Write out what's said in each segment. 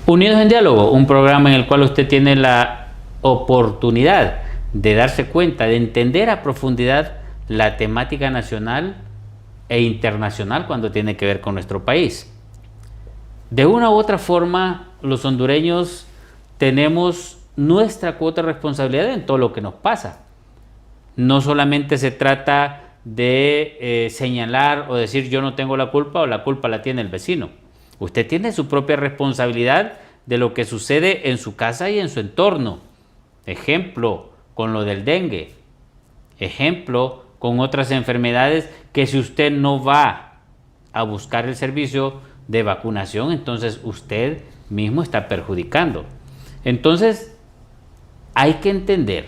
Unidos en Diálogo, un programa en el cual usted tiene la oportunidad de darse cuenta, de entender a profundidad la temática nacional e internacional cuando tiene que ver con nuestro país. De una u otra forma, los hondureños tenemos nuestra cuota de responsabilidad en todo lo que nos pasa. No solamente se trata de señalar o decir yo no tengo la culpa o la culpa la tiene el vecino. Usted tiene su propia responsabilidad de lo que sucede en su casa y en su entorno. Ejemplo, con lo del dengue. Ejemplo, con otras enfermedades que si usted no va a buscar el servicio de vacunación, entonces usted mismo está perjudicando. Entonces, hay que entender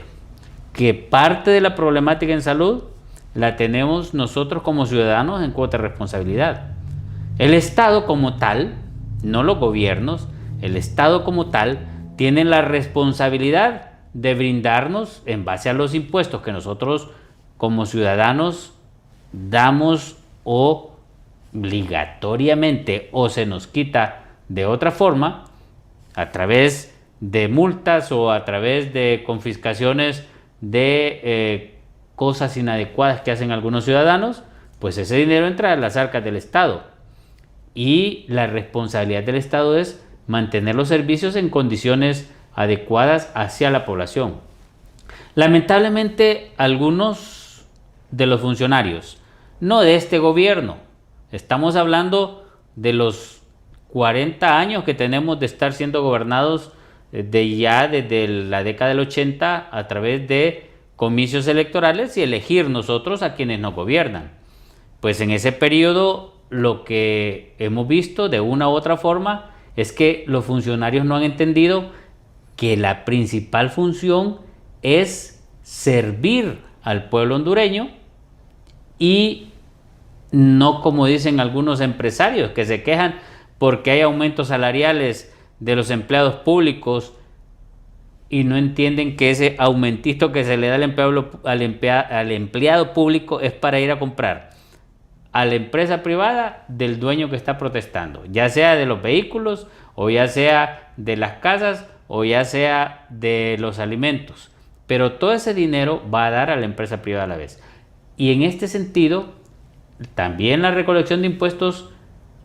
que parte de la problemática en salud la tenemos nosotros como ciudadanos en cuota de responsabilidad. El Estado como tal, no los gobiernos, el Estado como tal tiene la responsabilidad de brindarnos, en base a los impuestos que nosotros como ciudadanos damos obligatoriamente o se nos quita de otra forma, a través de multas o a través de confiscaciones de cosas inadecuadas que hacen algunos ciudadanos, pues ese dinero entra a las arcas del Estado. Y la responsabilidad del Estado es mantener los servicios en condiciones adecuadas hacia la población. Lamentablemente, algunos de los funcionarios, no de este gobierno, estamos hablando de los 40 años que tenemos de estar siendo gobernados desde la década del 80 a través de comicios electorales y elegir nosotros a quienes nos gobiernan. Pues en ese periodo lo que hemos visto de una u otra forma es que los funcionarios no han entendido que la principal función es servir al pueblo hondureño y no como dicen algunos empresarios que se quejan porque hay aumentos salariales de los empleados públicos y no entienden que ese aumentito que se le da al empleado público es para ir a comprar a la empresa privada del dueño que está protestando, ya sea de los vehículos o ya sea de las casas o ya sea de los alimentos, pero todo ese dinero va a dar a la empresa privada a la vez. Y en este sentido, también la recolección de impuestos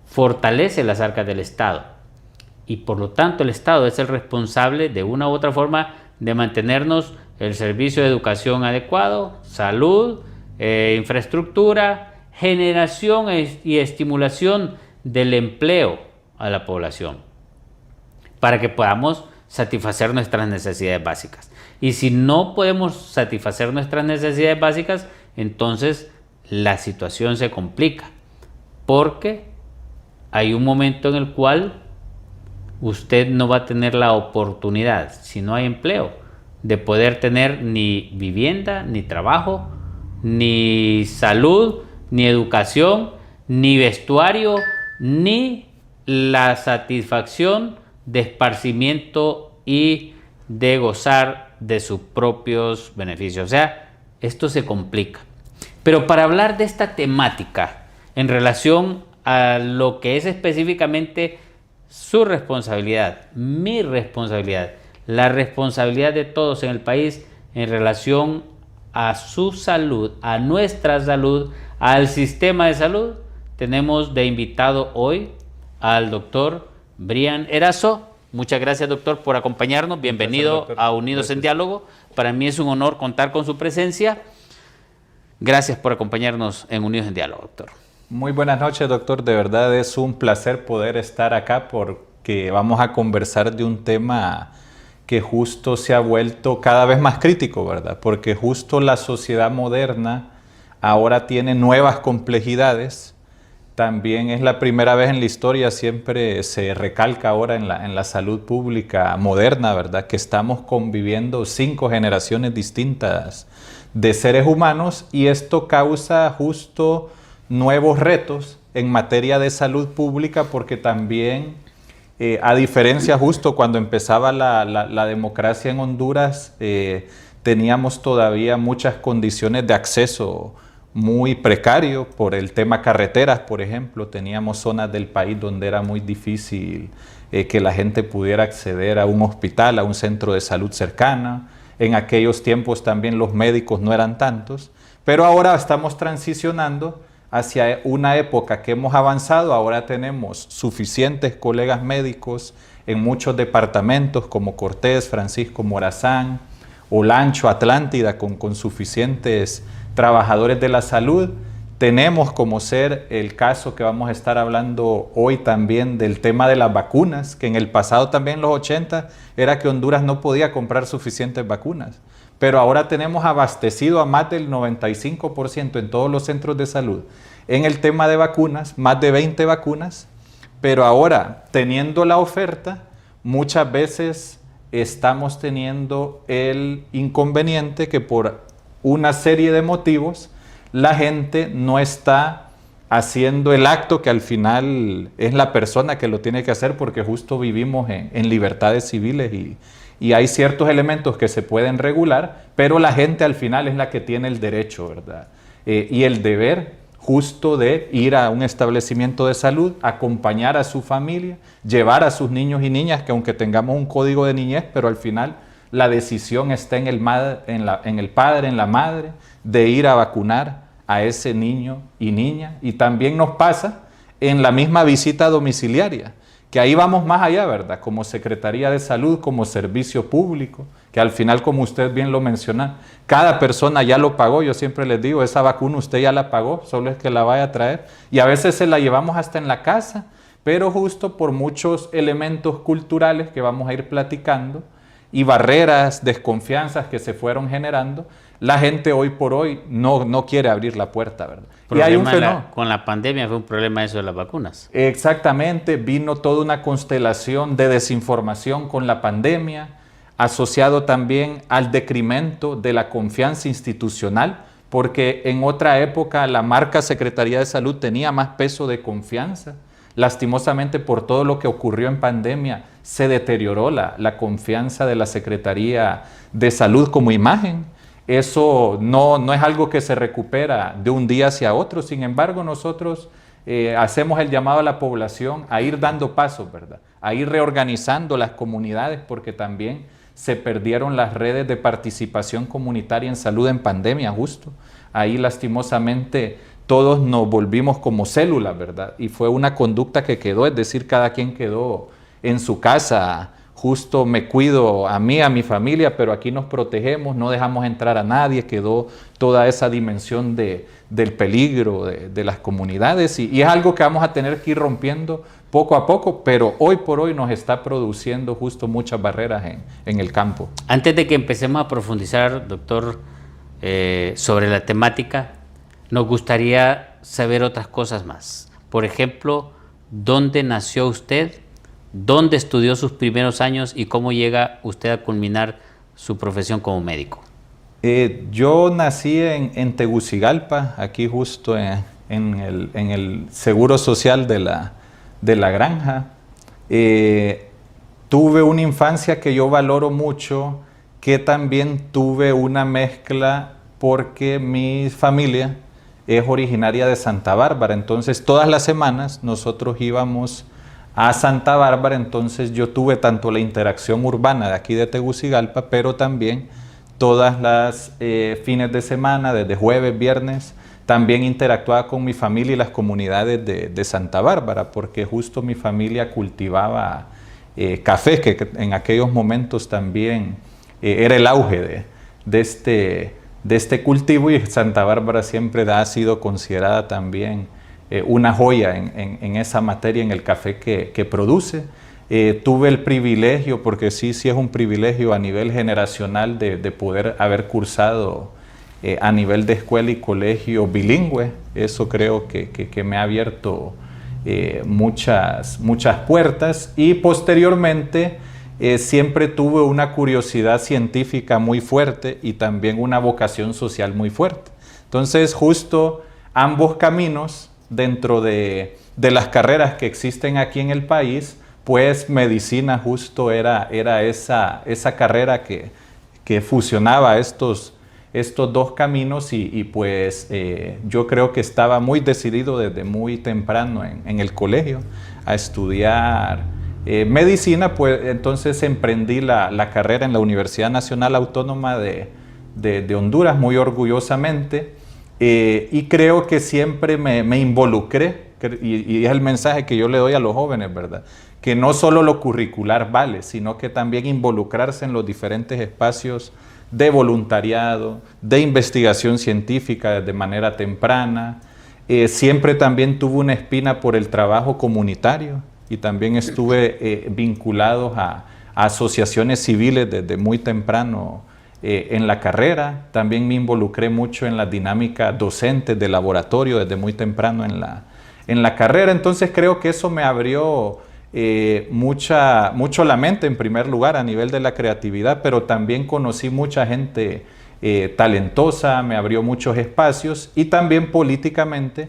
fortalece las arcas del Estado y por lo tanto el Estado es el responsable de una u otra forma de mantenernos el servicio de educación adecuado, salud, infraestructura, generación y estimulación del empleo a la población para que podamos satisfacer nuestras necesidades básicas. Y si no podemos satisfacer nuestras necesidades básicas, entonces la situación se complica porque hay un momento en el cual usted no va a tener la oportunidad, si no hay empleo, de poder tener ni vivienda, ni trabajo, ni salud, ni educación, ni vestuario, ni la satisfacción de esparcimiento y de gozar de sus propios beneficios. O sea, esto se complica. Pero para hablar de esta temática en relación a lo que es específicamente su responsabilidad, mi responsabilidad, la responsabilidad de todos en el país en relación a su salud, a nuestra salud, al sistema de salud, tenemos de invitado hoy al doctor Brian Erazo. Muchas gracias, doctor, por acompañarnos. Bienvenido gracias, a Unidos en Diálogo. Para mí es un honor contar con su presencia. Gracias por acompañarnos en Unidos en Diálogo, doctor. Muy buenas noches, doctor. De verdad es un placer poder estar acá porque vamos a conversar de un tema que justo se ha vuelto cada vez más crítico, ¿verdad? Porque justo la sociedad moderna ahora tiene nuevas complejidades. También es la primera vez en la historia, siempre se recalca ahora en la salud pública moderna, ¿verdad? Que estamos conviviendo 5 generaciones distintas de seres humanos y esto causa justo nuevos retos en materia de salud pública porque también, a diferencia justo cuando empezaba la democracia en Honduras, teníamos todavía muchas condiciones de acceso muy precario por el tema carreteras, por ejemplo. Teníamos zonas del país donde era muy difícil que la gente pudiera acceder a un hospital, a un centro de salud cercano. En aquellos tiempos también los médicos no eran tantos, pero ahora estamos transicionando hacia una época que hemos avanzado. Ahora tenemos suficientes colegas médicos en muchos departamentos como Cortés, Francisco Morazán, Olancho, Atlántida, con suficientes trabajadores de la salud. Tenemos como ser el caso que vamos a estar hablando hoy también del tema de las vacunas, que en el pasado también en los 80 era que Honduras no podía comprar suficientes vacunas. Pero ahora tenemos abastecido a más del 95% en todos los centros de salud en el tema de vacunas, más de 20 vacunas, pero ahora teniendo la oferta, muchas veces estamos teniendo el inconveniente que por una serie de motivos la gente no está haciendo el acto que al final es la persona que lo tiene que hacer, porque justo vivimos en libertades civiles y hay ciertos elementos que se pueden regular, pero la gente al final es la que tiene el derecho, ¿verdad? Y el deber justo de ir a un establecimiento de salud, acompañar a su familia, llevar a sus niños y niñas, que aunque tengamos un código de niñez, pero al final la decisión está en el padre, en la madre, de ir a vacunar a ese niño y niña. Y también nos pasa en la misma visita domiciliaria, que ahí vamos más allá, ¿verdad? Como Secretaría de Salud, como servicio público, que al final, como usted bien lo menciona, cada persona ya lo pagó. Yo siempre les digo, esa vacuna usted ya la pagó, solo es que la vaya a traer. Y a veces se la llevamos hasta en la casa, pero justo por muchos elementos culturales que vamos a ir platicando y barreras, desconfianzas que se fueron generando, la gente hoy por hoy no quiere abrir la puerta, ¿verdad? Y hay un fenómeno. Con la pandemia fue un problema eso de las vacunas. Exactamente, vino toda una constelación de desinformación con la pandemia, asociado también al decremento de la confianza institucional, porque en otra época la marca Secretaría de Salud tenía más peso de confianza. Lastimosamente, por todo lo que ocurrió en pandemia, se deterioró la confianza de la Secretaría de Salud como imagen. Eso no es algo que se recupera de un día hacia otro. Sin embargo, nosotros hacemos el llamado a la población a ir dando pasos, ¿verdad? A ir reorganizando las comunidades, porque también se perdieron las redes de participación comunitaria en salud en pandemia, justo. Ahí lastimosamente todos nos volvimos como células, ¿verdad? Y fue una conducta que quedó, es decir, cada quien quedó en su casa. Justo me cuido a mí, a mi familia, pero aquí nos protegemos, no dejamos entrar a nadie. Quedó toda esa dimensión del peligro de las comunidades y es algo que vamos a tener que ir rompiendo poco a poco, pero hoy por hoy nos está produciendo justo muchas barreras en el campo. Antes de que empecemos a profundizar, doctor, sobre la temática, nos gustaría saber otras cosas más. Por ejemplo, ¿dónde nació usted? ¿Dónde estudió sus primeros años y cómo llega usted a culminar su profesión como médico? Yo nací en Tegucigalpa, aquí justo en el Seguro Social de la Granja. Tuve una infancia que yo valoro mucho, que también tuve una mezcla porque mi familia es originaria de Santa Bárbara. Entonces todas las semanas nosotros íbamos a Santa Bárbara, entonces yo tuve tanto la interacción urbana de aquí de Tegucigalpa, pero también todas las fines de semana, desde jueves, viernes, también interactuaba con mi familia y las comunidades de Santa Bárbara, porque justo mi familia cultivaba café, que en aquellos momentos también era el auge de este cultivo, y Santa Bárbara siempre ha sido considerada también una joya en esa materia, en el café que produce. Tuve el privilegio, porque sí es un privilegio a nivel generacional de poder haber cursado a nivel de escuela y colegio bilingüe. Eso creo que me ha abierto muchas puertas, y posteriormente siempre tuve una curiosidad científica muy fuerte y también una vocación social muy fuerte. Entonces justo ambos caminos dentro de las carreras que existen aquí en el país, pues medicina justo era esa carrera que fusionaba estos dos caminos, y pues yo creo que estaba muy decidido desde muy temprano en el colegio a estudiar medicina, pues entonces emprendí la carrera en la Universidad Nacional Autónoma de Honduras, muy orgullosamente, y creo que siempre me involucré, y es el mensaje que yo le doy a los jóvenes, ¿verdad? Que no solo lo curricular vale, sino que también involucrarse en los diferentes espacios de voluntariado, de investigación científica de manera temprana. Siempre también tuve una espina por el trabajo comunitario y también estuve vinculado a asociaciones civiles desde muy temprano en la carrera. También me involucré mucho en la dinámica docente de laboratorio desde muy temprano en la carrera. Entonces creo que eso me abrió mucho la mente en primer lugar a nivel de la creatividad, pero también conocí mucha gente talentosa, me abrió muchos espacios y también políticamente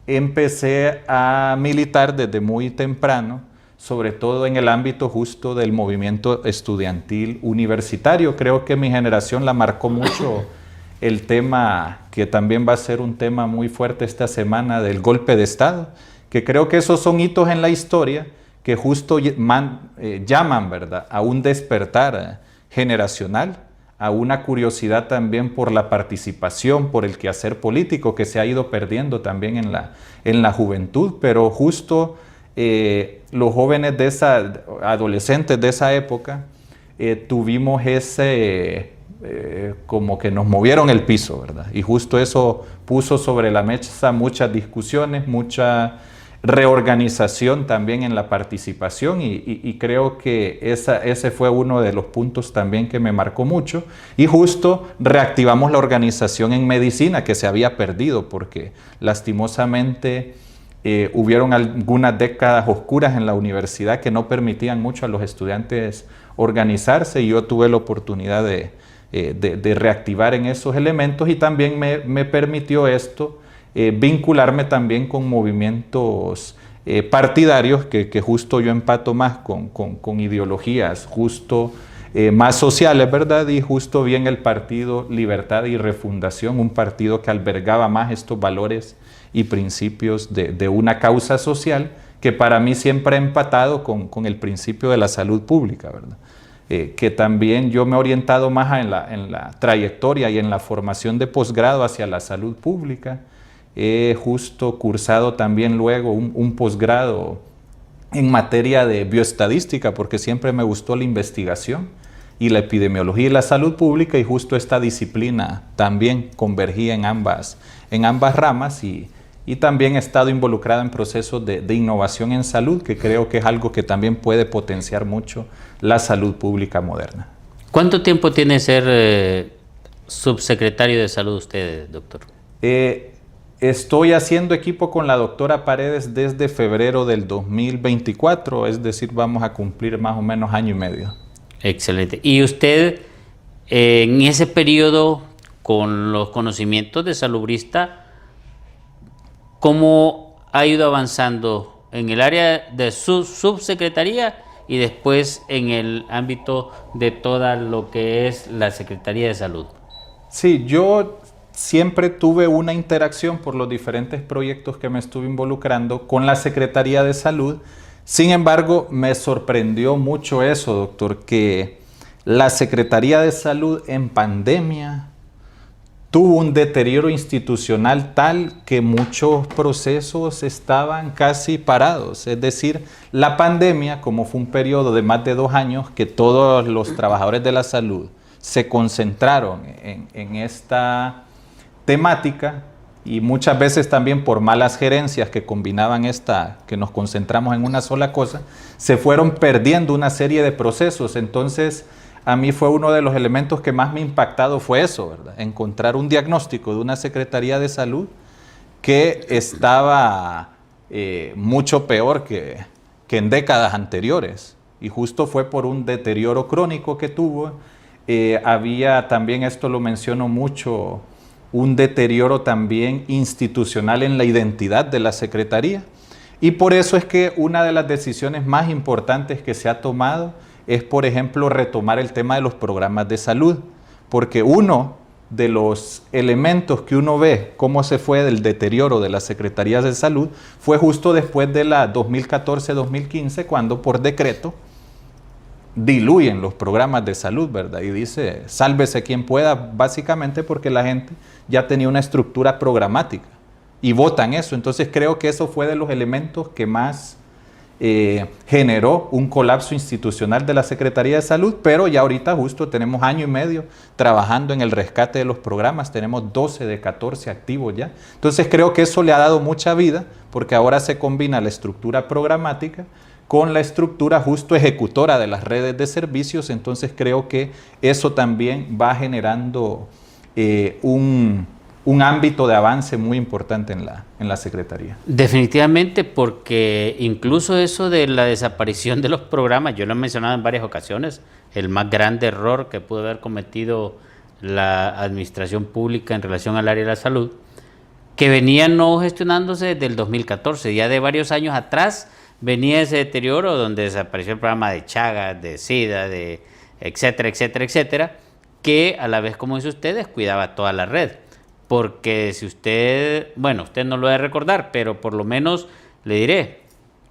empecé a militar desde muy temprano, sobre todo en el ámbito justo del movimiento estudiantil universitario. Creo que mi generación la marcó mucho el tema, que también va a ser un tema muy fuerte esta semana, del golpe de Estado, que creo que esos son hitos en la historia que justo llaman, ¿verdad?, a un despertar generacional, a una curiosidad también por la participación, por el quehacer político que se ha ido perdiendo también en la juventud, pero justo los jóvenes adolescentes de esa época, tuvimos como que nos movieron el piso, ¿verdad? Y justo eso puso sobre la mesa muchas discusiones, mucha reorganización también en la participación y creo que ese fue uno de los puntos también que me marcó mucho. Y justo reactivamos la organización en medicina que se había perdido porque lastimosamente hubieron algunas décadas oscuras en la universidad que no permitían mucho a los estudiantes organizarse y yo tuve la oportunidad de reactivar en esos elementos y también me permitió esto vincularme también con movimientos partidarios que justo yo empato más con ideologías justo más sociales, ¿verdad? Y justo bien el Partido Libertad y Refundación, un partido que albergaba más estos valores y principios de una causa social que para mí siempre ha empatado con el principio de la salud pública, ¿verdad? Que también yo me he orientado más en la trayectoria y en la formación de posgrado hacia la salud pública. He justo cursado también luego un posgrado en materia de bioestadística porque siempre me gustó la investigación y la epidemiología y la salud pública y justo esta disciplina también convergía en ambas ramas y también he estado involucrado en procesos de innovación en salud que creo que es algo que también puede potenciar mucho la salud pública moderna. ¿Cuánto tiempo tiene ser subsecretario de salud usted, doctor? Estoy haciendo equipo con la doctora Paredes desde febrero del 2024, es decir, vamos a cumplir más o menos año y medio. Excelente. ¿Y usted en ese periodo, con los conocimientos de salubrista, cómo ha ido avanzando en el área de su subsecretaría y después en el ámbito de toda lo que es la Secretaría de Salud? Sí, yo siempre tuve una interacción por los diferentes proyectos que me estuve involucrando con la Secretaría de Salud. Sin embargo, me sorprendió mucho eso, doctor, que la Secretaría de Salud en pandemia tuvo un deterioro institucional tal que muchos procesos estaban casi parados. Es decir, la pandemia, como fue un periodo de más de 2 años que todos los trabajadores de la salud se concentraron en esta temática y muchas veces también por malas gerencias que combinaban que nos concentramos en una sola cosa, se fueron perdiendo una serie de procesos. Entonces, a mí fue uno de los elementos que más me ha impactado fue eso, ¿verdad? Encontrar un diagnóstico de una Secretaría de Salud que estaba mucho peor que en décadas anteriores. Y justo fue por un deterioro crónico que tuvo. Había también, esto lo menciono mucho, un deterioro también institucional en la identidad de la Secretaría. Y por eso es que una de las decisiones más importantes que se ha tomado es, por ejemplo, retomar el tema de los programas de salud. Porque uno, de los elementos que uno ve, cómo se fue del deterioro de las secretarías de salud, fue justo después de la 2014-2015, cuando por decreto diluyen los programas de salud, ¿verdad? Y dice, sálvese quien pueda, básicamente porque la gente ya tenía una estructura programática y votan eso. Entonces creo que eso fue de los elementos que más generó un colapso institucional de la Secretaría de Salud, pero ya ahorita justo tenemos año y medio trabajando en el rescate de los programas, tenemos 12 de 14 activos ya. Entonces creo que eso le ha dado mucha vida, porque ahora se combina la estructura programática con la estructura justo ejecutora de las redes de servicios. Entonces creo que eso también va generando un ámbito de avance muy importante en la Secretaría. Definitivamente, porque incluso eso de la desaparición de los programas, yo lo he mencionado en varias ocasiones, el más grande error que pudo haber cometido la administración pública en relación al área de la salud, que venía no gestionándose desde el 2014, ya de varios años atrás venía ese deterioro donde desapareció el programa de Chagas, de SIDA, de etcétera, etcétera, etcétera, que a la vez, como dice usted, descuidaba toda la red. Porque si usted, bueno, usted no lo debe recordar, pero por lo menos le diré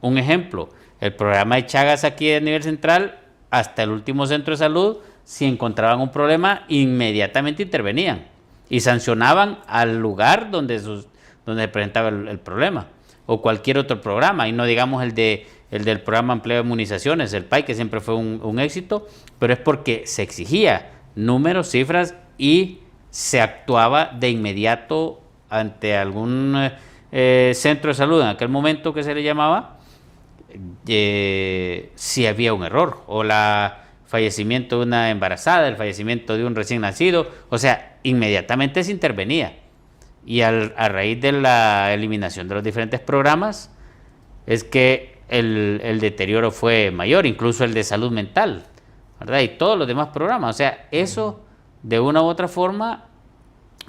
un ejemplo. El programa de Chagas aquí a nivel central, hasta el último centro de salud, si encontraban un problema, inmediatamente intervenían y sancionaban al lugar donde se presentaba el problema, o cualquier otro programa, y no digamos el del programa de empleo de inmunizaciones, el PAI, que siempre fue un éxito, pero es porque se exigía números, cifras, y se actuaba de inmediato ante algún centro de salud en aquel momento que se le llamaba, si había un error, o el fallecimiento de una embarazada, el fallecimiento de un recién nacido, o sea, inmediatamente se intervenía. Y a raíz de la eliminación de los diferentes programas, es que el deterioro fue mayor, incluso el de salud mental, ¿verdad? Y todos los demás programas. O sea, eso, de una u otra forma,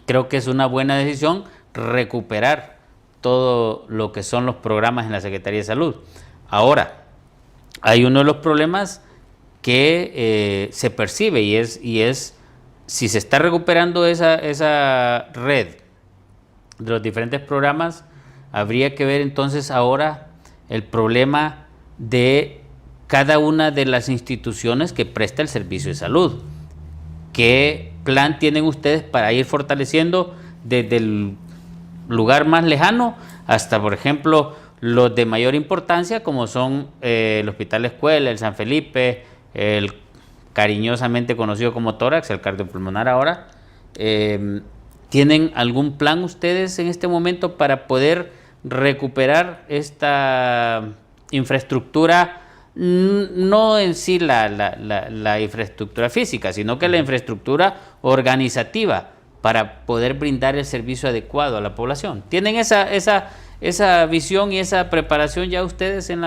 creo que es una buena decisión recuperar todo lo que son los programas en la Secretaría de Salud. Ahora, hay uno de los problemas que se percibe y es si se está recuperando esa red de los diferentes programas, habría que ver entonces ahora el problema de cada una de las instituciones que presta el servicio de salud. ¿Qué plan tienen ustedes para ir fortaleciendo desde el lugar más lejano hasta, por ejemplo, los de mayor importancia, como son el Hospital Escuela, el San Felipe, el cariñosamente conocido como tórax, el cardiopulmonar ahora? ¿Tienen algún plan ustedes en este momento para poder recuperar esta infraestructura? No en sí la infraestructura física, sino que la infraestructura organizativa para poder brindar el servicio adecuado a la población. ¿Tienen esa visión y esa preparación ya ustedes en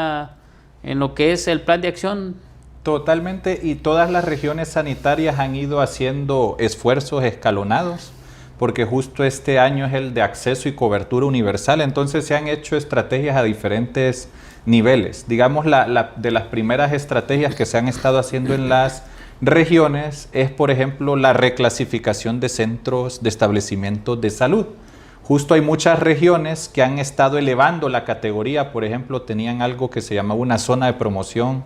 lo que es el plan de acción? Totalmente, y todas las regiones sanitarias han ido haciendo esfuerzos escalonados, porque justo este año es el de acceso y cobertura universal, entonces se han hecho estrategias a diferentes niveles. Digamos, de las primeras estrategias que se han estado haciendo en las regiones es, por ejemplo, la reclasificación de centros de establecimientos de salud. Justo hay muchas regiones que han estado elevando la categoría, por ejemplo, tenían algo que se llamaba una zona de promoción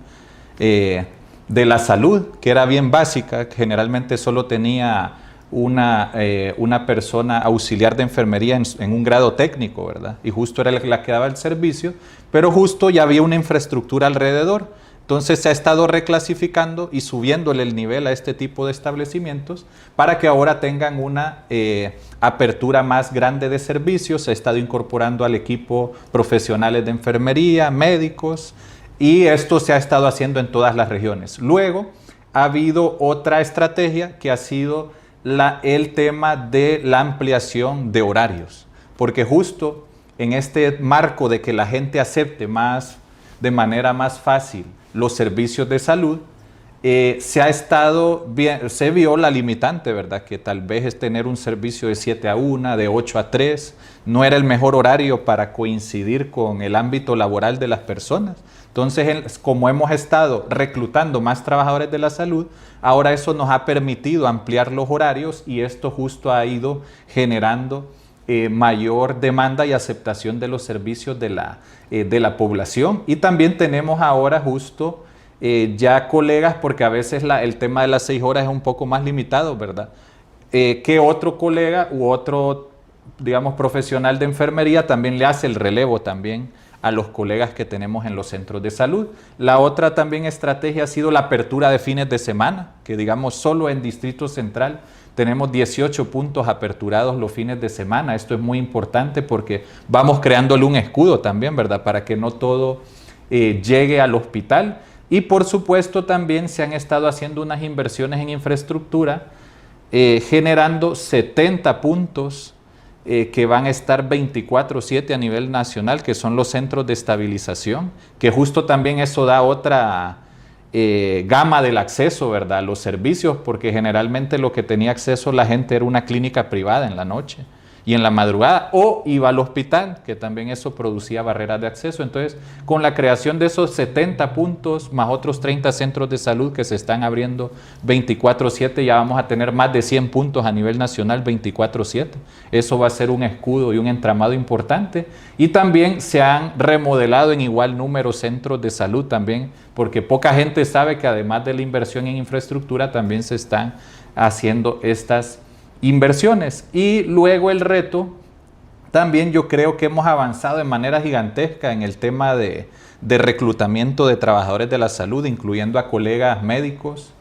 de la salud, que era bien básica, que generalmente solo tenía una persona auxiliar de enfermería en un grado técnico, ¿verdad? Y justo era la que daba el servicio, pero justo ya había una infraestructura alrededor. Entonces se ha estado reclasificando y subiéndole el nivel a este tipo de establecimientos para que ahora tengan una apertura más grande de servicios. Se ha estado incorporando al equipo profesionales de enfermería, médicos, y esto se ha estado haciendo en todas las regiones. Luego ha habido otra estrategia que ha sido el tema de la ampliación de horarios, porque justo en este marco de que la gente acepte de manera más fácil los servicios de salud, se vio la limitante, ¿verdad? Que tal vez es tener un servicio de 7 a 1, de 8 a 3, no era el mejor horario para coincidir con el ámbito laboral de las personas. Entonces, como hemos estado reclutando más trabajadores de la salud, ahora eso nos ha permitido ampliar los horarios y esto justo ha ido generando mayor demanda y aceptación de los servicios de la población. Y también tenemos ahora justo ya colegas, porque a veces el tema de las 6 horas es un poco más limitado, ¿verdad? Que otro colega u otro, digamos, profesional de enfermería también le hace el relevo también a los colegas que tenemos en los centros de salud. La otra también estrategia ha sido la apertura de fines de semana, que digamos solo en Distrito Central tenemos 18 puntos aperturados los fines de semana. Esto es muy importante porque vamos creándole un escudo también, ¿verdad? Para que no todo llegue al hospital. Y por supuesto también se han estado haciendo unas inversiones en infraestructura, generando 70 puntos que van a estar 24/7 a nivel nacional, que son los centros de estabilización, que justo también eso da otra gama del acceso, ¿verdad? A los servicios, porque generalmente lo que tenía acceso la gente era una clínica privada en la noche y en la madrugada, o iba al hospital, que también eso producía barreras de acceso. Entonces, con la creación de esos 70 puntos, más otros 30 centros de salud que se están abriendo 24/7, ya vamos a tener más de 100 puntos a nivel nacional 24/7. Eso va a ser un escudo y un entramado importante. Y también se han remodelado en igual número centros de salud también, porque poca gente sabe que además de la inversión en infraestructura, también se están haciendo estas inversiones. Y luego el reto, también yo creo que hemos avanzado de manera gigantesca en el tema de reclutamiento de trabajadores de la salud, incluyendo a colegas médicos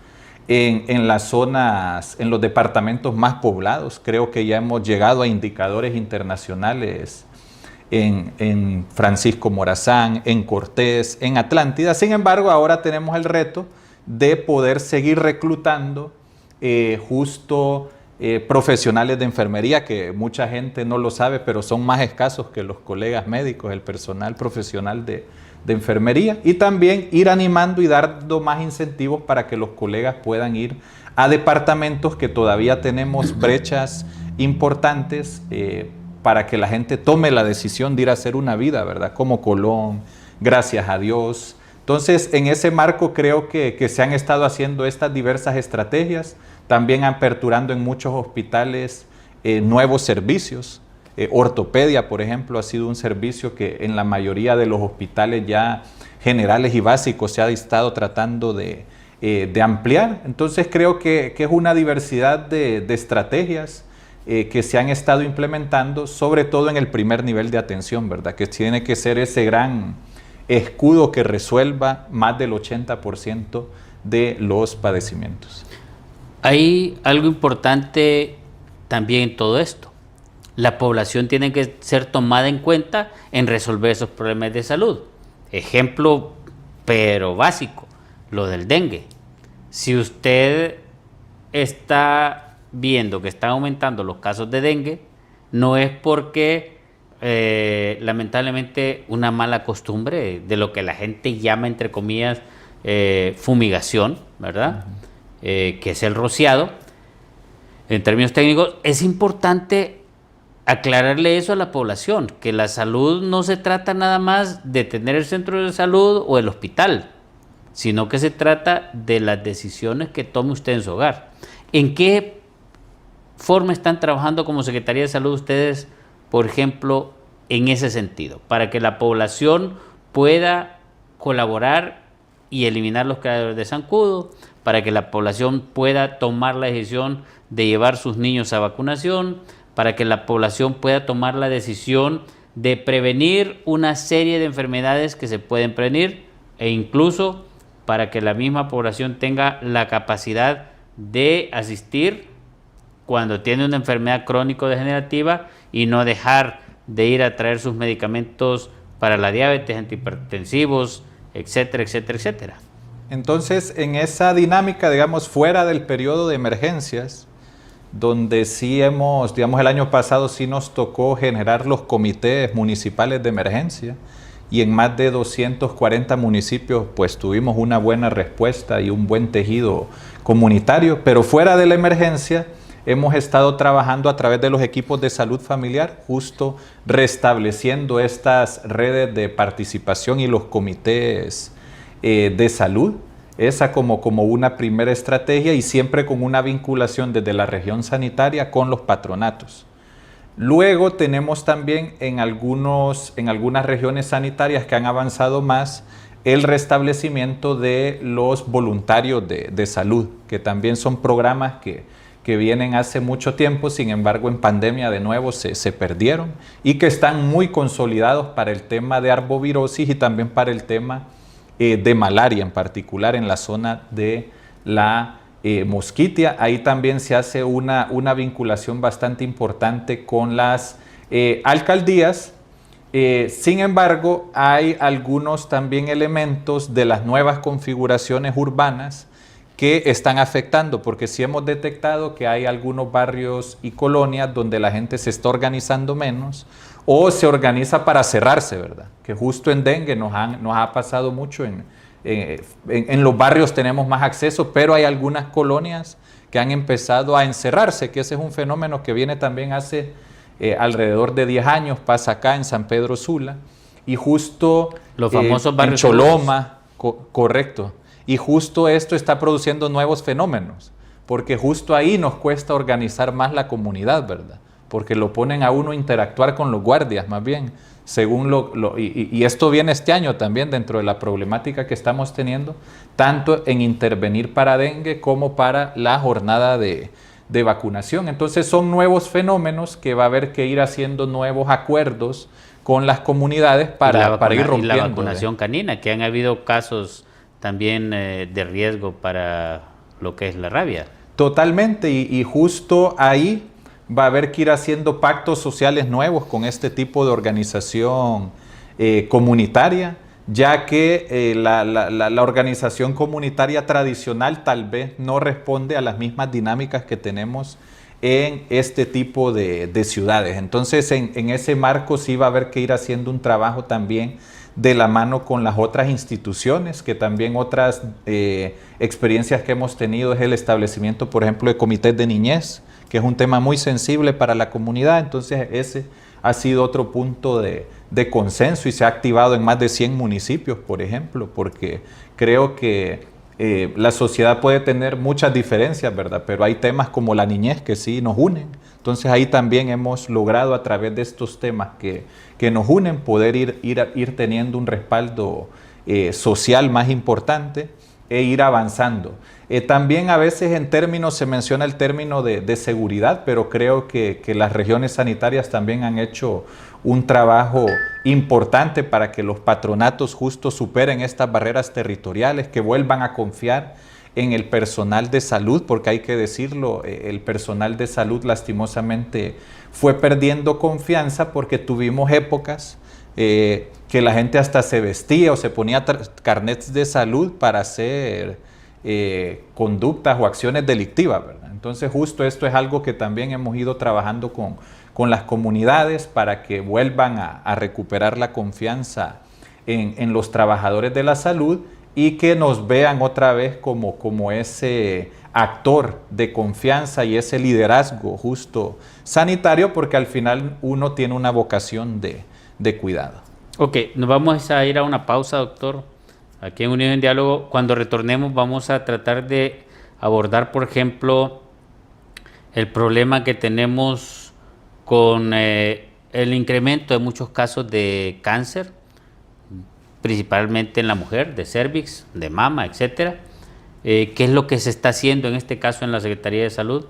en las zonas, en los departamentos más poblados. Creo que ya hemos llegado a indicadores internacionales en Francisco Morazán, en Cortés, en Atlántida. Sin embargo, ahora tenemos el reto de poder seguir reclutando profesionales de enfermería, que mucha gente no lo sabe, pero son más escasos que los colegas médicos, el personal profesional de enfermería, y también ir animando y dando más incentivos para que los colegas puedan ir a departamentos que todavía tenemos brechas importantes para que la gente tome la decisión de ir a hacer una vida, ¿verdad? Como Colón, gracias a Dios. Entonces, en ese marco creo que se han estado haciendo estas diversas estrategias, también aperturando en muchos hospitales nuevos servicios. Ortopedia, por ejemplo, ha sido un servicio que en la mayoría de los hospitales ya generales y básicos se ha estado tratando de ampliar. Entonces creo que es una diversidad de estrategias que se han estado implementando, sobre todo en el primer nivel de atención, ¿verdad? Que tiene que ser ese gran escudo que resuelva más del 80% de los padecimientos. Hay algo importante también en todo esto. La población tiene que ser tomada en cuenta en resolver esos problemas de salud. Ejemplo, pero básico, lo del dengue. Si usted está viendo que están aumentando los casos de dengue, no es porque lamentablemente una mala costumbre de lo que la gente llama, entre comillas, fumigación, ¿verdad? Que es el rociado. En términos técnicos, es importante aclararle eso a la población, que la salud no se trata nada más de tener el centro de salud o el hospital, sino que se trata de las decisiones que tome usted en su hogar. ¿En qué forma están trabajando como Secretaría de Salud ustedes, por ejemplo, en ese sentido, para que la población pueda colaborar y eliminar los creadores de zancudo, para que la población pueda tomar la decisión de llevar sus niños a vacunación, para que la población pueda tomar la decisión de prevenir una serie de enfermedades que se pueden prevenir, e incluso para que la misma población tenga la capacidad de asistir cuando tiene una enfermedad crónico-degenerativa y no dejar de ir a traer sus medicamentos para la diabetes, antihipertensivos, etcétera, etcétera, etcétera. Entonces, en esa dinámica, digamos, fuera del periodo de emergencias, donde sí digamos, el año pasado sí nos tocó generar los comités municipales de emergencia, y en más de 240 municipios pues tuvimos una buena respuesta y un buen tejido comunitario, pero fuera de la emergencia hemos estado trabajando a través de los equipos de salud familiar, justo restableciendo estas redes de participación y los comités de salud, esa como una primera estrategia, y siempre con una vinculación desde la región sanitaria con los patronatos. Luego tenemos también en algunas regiones sanitarias que han avanzado más el restablecimiento de los voluntarios de salud, que también son programas que vienen hace mucho tiempo, sin embargo en pandemia de nuevo se perdieron, y que están muy consolidados para el tema de arbovirosis y también para el tema de malaria, en particular en la zona de la Mosquitia. Ahí también se hace una vinculación bastante importante con las alcaldías. Sin embargo, hay algunos también elementos de las nuevas configuraciones urbanas que están afectando, porque sí hemos detectado que hay algunos barrios y colonias donde la gente se está organizando menos o se organiza para cerrarse, ¿verdad? Que justo en dengue nos ha pasado mucho. En los barrios tenemos más acceso, pero hay algunas colonias que han empezado a encerrarse, que ese es un fenómeno que viene también hace alrededor de 10 años, pasa acá en San Pedro Sula, y justo los famosos barrios en Choloma, correcto. Y justo esto está produciendo nuevos fenómenos, porque justo ahí nos cuesta organizar más la comunidad, ¿verdad? Porque lo ponen a uno a interactuar con los guardias, más bien, según y esto viene este año también dentro de la problemática que estamos teniendo, tanto en intervenir para dengue como para la jornada de vacunación. Entonces son nuevos fenómenos que va a haber que ir haciendo nuevos acuerdos con las comunidades para ir rompiendo. Y la vacunación canina, que han habido casos también de riesgo para lo que es la rabia. Totalmente, y justo ahí va a haber que ir haciendo pactos sociales nuevos con este tipo de organización comunitaria, ya que la organización comunitaria tradicional tal vez no responde a las mismas dinámicas que tenemos en este tipo de ciudades. Entonces, en ese marco sí va a haber que ir haciendo un trabajo también de la mano con las otras instituciones, que también otras experiencias que hemos tenido es el establecimiento, por ejemplo, de comités de niñez, que es un tema muy sensible para la comunidad. Entonces ese ha sido otro punto de consenso y se ha activado en más de 100 municipios, por ejemplo, porque creo que la sociedad puede tener muchas diferencias, ¿verdad? Pero hay temas como la niñez que sí nos unen. Entonces ahí también hemos logrado a través de estos temas que nos unen poder ir teniendo un respaldo social más importante e ir avanzando. También a veces en términos, se menciona el término de seguridad, pero creo que las regiones sanitarias también han hecho un trabajo importante para que los patronatos justo superen estas barreras territoriales, que vuelvan a confiar en el personal de salud, porque hay que decirlo, el personal de salud lastimosamente fue perdiendo confianza porque tuvimos épocas que la gente hasta se vestía o se ponía carnets de salud para hacer conductas o acciones delictivas, ¿verdad? Entonces justo esto es algo que también hemos ido trabajando con las comunidades para que vuelvan a recuperar la confianza en los trabajadores de la salud y que nos vean otra vez como ese actor de confianza y ese liderazgo justo sanitario, porque al final uno tiene una vocación de cuidado. Ok, nos vamos a ir a una pausa, doctor, aquí en Unión en Diálogo. Cuando retornemos vamos a tratar de abordar, por ejemplo, el problema que tenemos con el incremento de muchos casos de cáncer, principalmente en la mujer, de cervix, de mama, etcétera. ¿Qué es lo que se está haciendo en este caso en la Secretaría de Salud?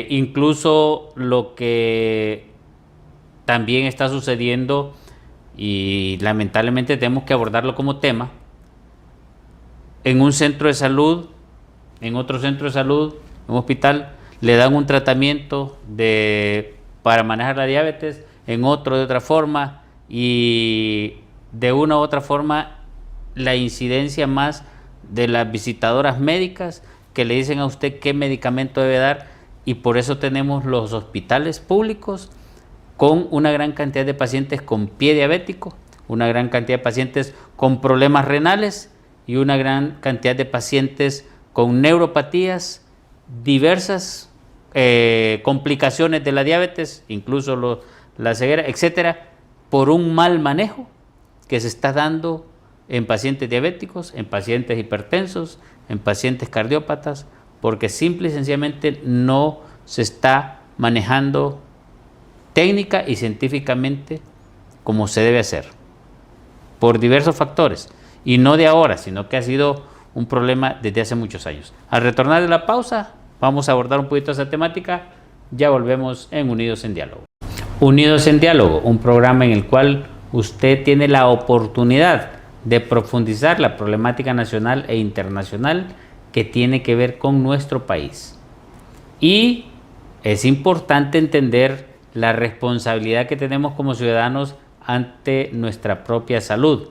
Incluso lo que también está sucediendo, y lamentablemente tenemos que abordarlo como tema, en un centro de salud, en otro centro de salud, en un hospital, le dan un tratamiento para manejar la diabetes, en otro de otra forma, y de una u otra forma la incidencia más de las visitadoras médicas que le dicen a usted qué medicamento debe dar, y por eso tenemos los hospitales públicos con una gran cantidad de pacientes con pie diabético, una gran cantidad de pacientes con problemas renales y una gran cantidad de pacientes con neuropatías, diversas complicaciones de la diabetes, incluso la ceguera, etcétera, por un mal manejo que se está dando en pacientes diabéticos, en pacientes hipertensos, en pacientes cardiópatas, porque simple y sencillamente no se está manejando técnica y científicamente como se debe hacer, por diversos factores, y no de ahora, sino que ha sido un problema desde hace muchos años. Al retornar de la pausa, vamos a abordar un poquito esa temática. Ya volvemos en Unidos en Diálogo. Unidos en Diálogo, un programa en el cual usted tiene la oportunidad de profundizar la problemática nacional e internacional que tiene que ver con nuestro país. Y es importante entender la responsabilidad que tenemos como ciudadanos ante nuestra propia salud,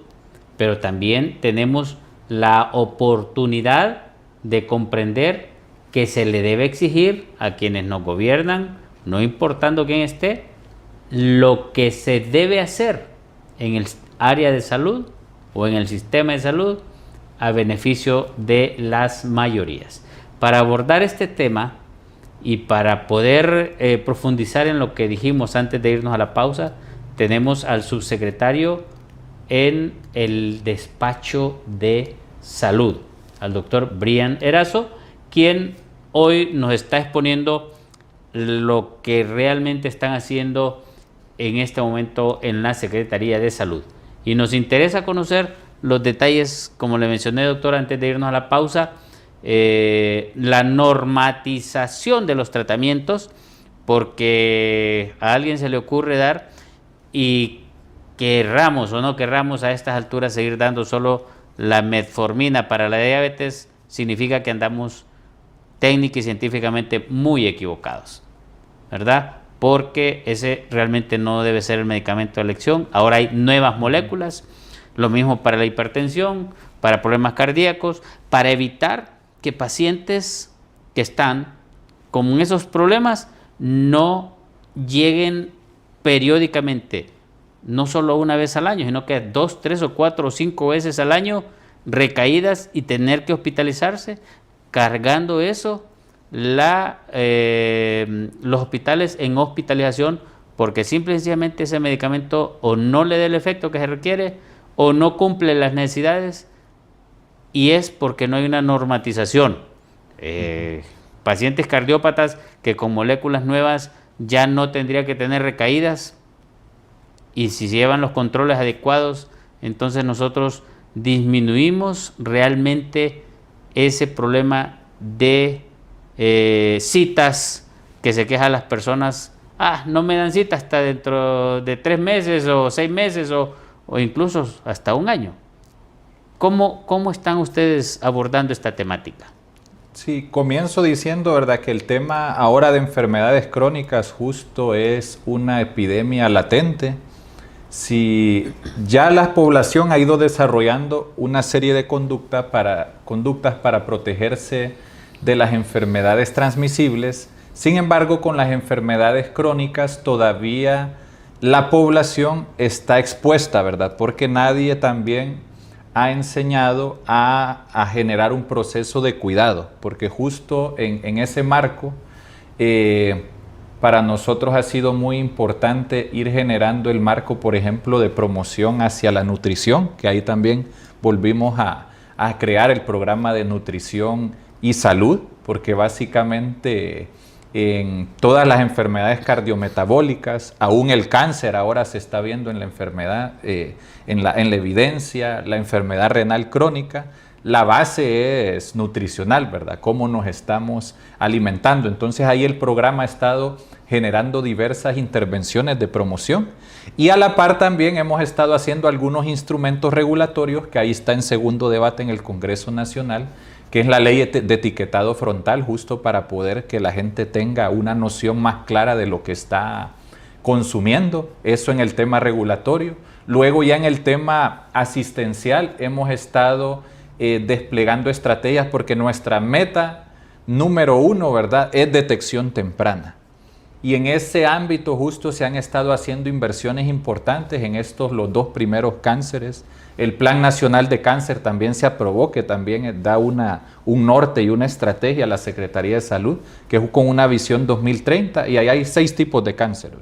pero también tenemos la oportunidad de comprender que se le debe exigir a quienes nos gobiernan, no importando quién esté, lo que se debe hacer en el área de salud o en el sistema de salud a beneficio de las mayorías. Para abordar este tema y para poder profundizar en lo que dijimos antes de irnos a la pausa, tenemos al subsecretario en el despacho de salud, al doctor Brian Erazo, quien hoy nos está exponiendo lo que realmente están haciendo en este momento en la Secretaría de Salud. Y nos interesa conocer los detalles, como le mencioné, doctor, antes de irnos a la pausa, la normatización de los tratamientos, porque a alguien se le ocurre dar, y querramos o no querramos a estas alturas seguir dando solo la metformina para la diabetes, significa que andamos técnica y científicamente muy equivocados, ¿verdad? Porque ese realmente no debe ser el medicamento de elección. Ahora hay nuevas moléculas, lo mismo para la hipertensión, para problemas cardíacos, para evitar que pacientes que están con esos problemas no lleguen periódicamente, no solo una vez al año, sino que 2, 3 o 4 o 5 veces al año, recaídas y tener que hospitalizarse, cargando eso los hospitales en hospitalización, porque simple y sencillamente ese medicamento o no le da el efecto que se requiere o no cumple las necesidades, y es porque no hay una normatización. Pacientes cardiópatas que con moléculas nuevas ya no tendría que tener recaídas, y si se llevan los controles adecuados, entonces nosotros disminuimos realmente ese problema de citas que se quejan las personas. No me dan cita hasta dentro de 3 meses o 6 meses o incluso hasta un año. ¿Cómo están ustedes abordando esta temática? Sí, comienzo diciendo, ¿verdad?, que el tema ahora de enfermedades crónicas justo es una epidemia latente. Si ya la población ha ido desarrollando una serie de conductas para protegerse de las enfermedades transmisibles, sin embargo, con las enfermedades crónicas todavía la población está expuesta, ¿verdad? Porque nadie también ha enseñado a generar un proceso de cuidado, porque justo en ese marco para nosotros ha sido muy importante ir generando el marco, por ejemplo, de promoción hacia la nutrición, que ahí también volvimos a crear el programa de nutrición y salud, porque básicamente en todas las enfermedades cardiometabólicas, aún el cáncer ahora se está viendo en la enfermedad, en la evidencia, la enfermedad renal crónica, la base es nutricional, ¿verdad? Cómo nos estamos alimentando. Entonces ahí el programa ha estado generando diversas intervenciones de promoción, y a la par también hemos estado haciendo algunos instrumentos regulatorios, que ahí está en segundo debate en el Congreso Nacional, que es la ley de etiquetado frontal, justo para poder que la gente tenga una noción más clara de lo que está consumiendo. Eso en el tema regulatorio. Luego ya en el tema asistencial hemos estado desplegando estrategias, porque nuestra meta número 1, ¿verdad?, es detección temprana. Y en ese ámbito justo se han estado haciendo inversiones importantes en los dos primeros cánceres. El Plan Nacional de Cáncer también se aprobó, que también da un norte y una estrategia a la Secretaría de Salud, que es con una visión 2030, y ahí hay 6 tipos de cáncer.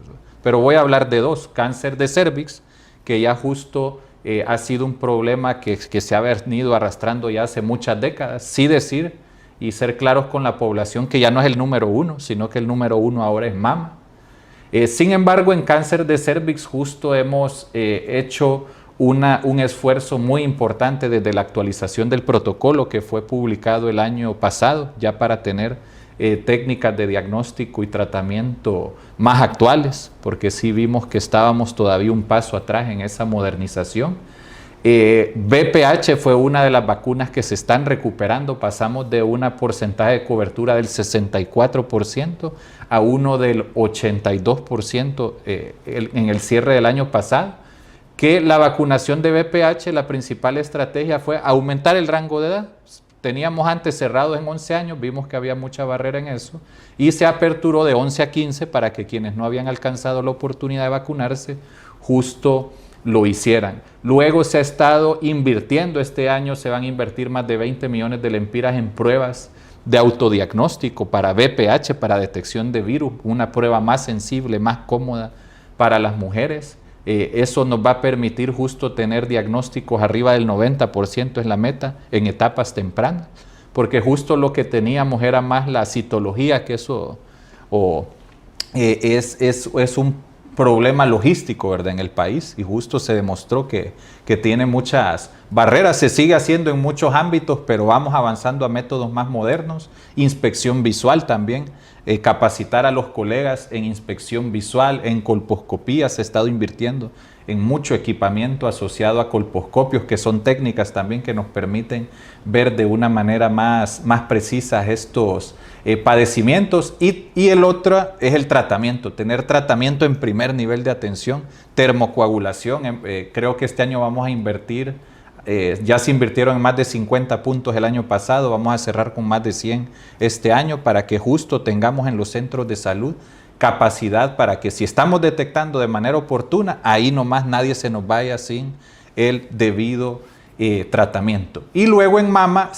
Pero voy a hablar de 2, cáncer de cervix, que ya justo ha sido un problema que se ha venido arrastrando ya hace muchas décadas. Sí decir y ser claros con la población que ya no es el número 1, sino que el número 1 ahora es mama. Sin embargo, en cáncer de cervix justo hemos hecho un esfuerzo muy importante desde la actualización del protocolo que fue publicado el año pasado, ya para tener técnicas de diagnóstico y tratamiento más actuales, porque sí vimos que estábamos todavía un paso atrás en esa modernización. VPH fue una de las vacunas que se están recuperando. Pasamos de un porcentaje de cobertura del 64% a uno del 82% en el cierre del año pasado. Que la vacunación de VPH, la principal estrategia fue aumentar el rango de edad. Teníamos antes cerrados en 11 años, vimos que había mucha barrera en eso, y se aperturó de 11 a 15 para que quienes no habían alcanzado la oportunidad de vacunarse, justo lo hicieran. Luego se ha estado invirtiendo, este año se van a invertir más de 20 millones de lempiras en pruebas de autodiagnóstico para VPH, para detección de virus, una prueba más sensible, más cómoda para las mujeres. Eso nos va a permitir justo tener diagnósticos arriba del 90%, es la meta, en etapas tempranas, porque justo lo que teníamos era más la citología, que eso es un problema logístico, ¿verdad?, en el país, y justo se demostró que tiene muchas barreras. Se sigue haciendo en muchos ámbitos, pero vamos avanzando a métodos más modernos. Inspección visual también, capacitar a los colegas en inspección visual, en colposcopía. Se ha estado invirtiendo en mucho equipamiento asociado a colposcopios, que son técnicas también que nos permiten ver de una manera más precisa estos padecimientos. Y el otro es el tratamiento, tener tratamiento en primer nivel de atención, termocoagulación. Creo que este año vamos a invertir, ya se invirtieron en más de 50 puntos el año pasado, vamos a cerrar con más de 100 este año, para que justo tengamos en los centros de salud capacidad para que si estamos detectando de manera oportuna, ahí nomás nadie se nos vaya sin el debido tratamiento. Y luego en mama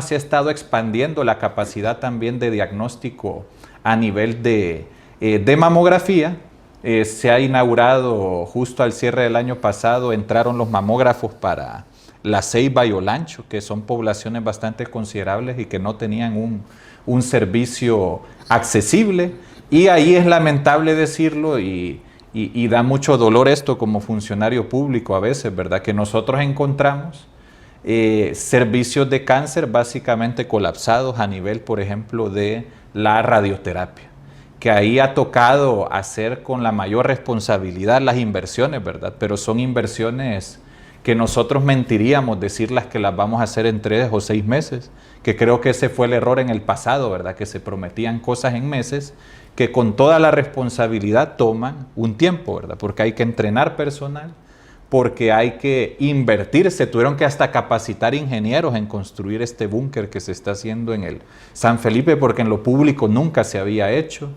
se ha estado expandiendo la capacidad también de diagnóstico a nivel de mamografía. Se ha inaugurado justo al cierre del año pasado, entraron los mamógrafos para La Ceiba y Olancho, que son poblaciones bastante considerables y que no tenían un servicio accesible. Y ahí es lamentable decirlo y da mucho dolor esto como funcionario público a veces, ¿verdad?, que nosotros encontramos servicios de cáncer básicamente colapsados a nivel, por ejemplo, de la radioterapia, que ahí ha tocado hacer con la mayor responsabilidad las inversiones, ¿verdad?, pero son inversiones que nosotros mentiríamos decirlas que las vamos a hacer en 3 o 6 meses, que creo que ese fue el error en el pasado, ¿verdad?, que se prometían cosas en meses que con toda la responsabilidad toman un tiempo, ¿verdad?, porque hay que entrenar personal, porque hay que invertir. Se tuvieron que hasta capacitar ingenieros en construir este búnker que se está haciendo en el San Felipe, porque en lo público nunca se había hecho.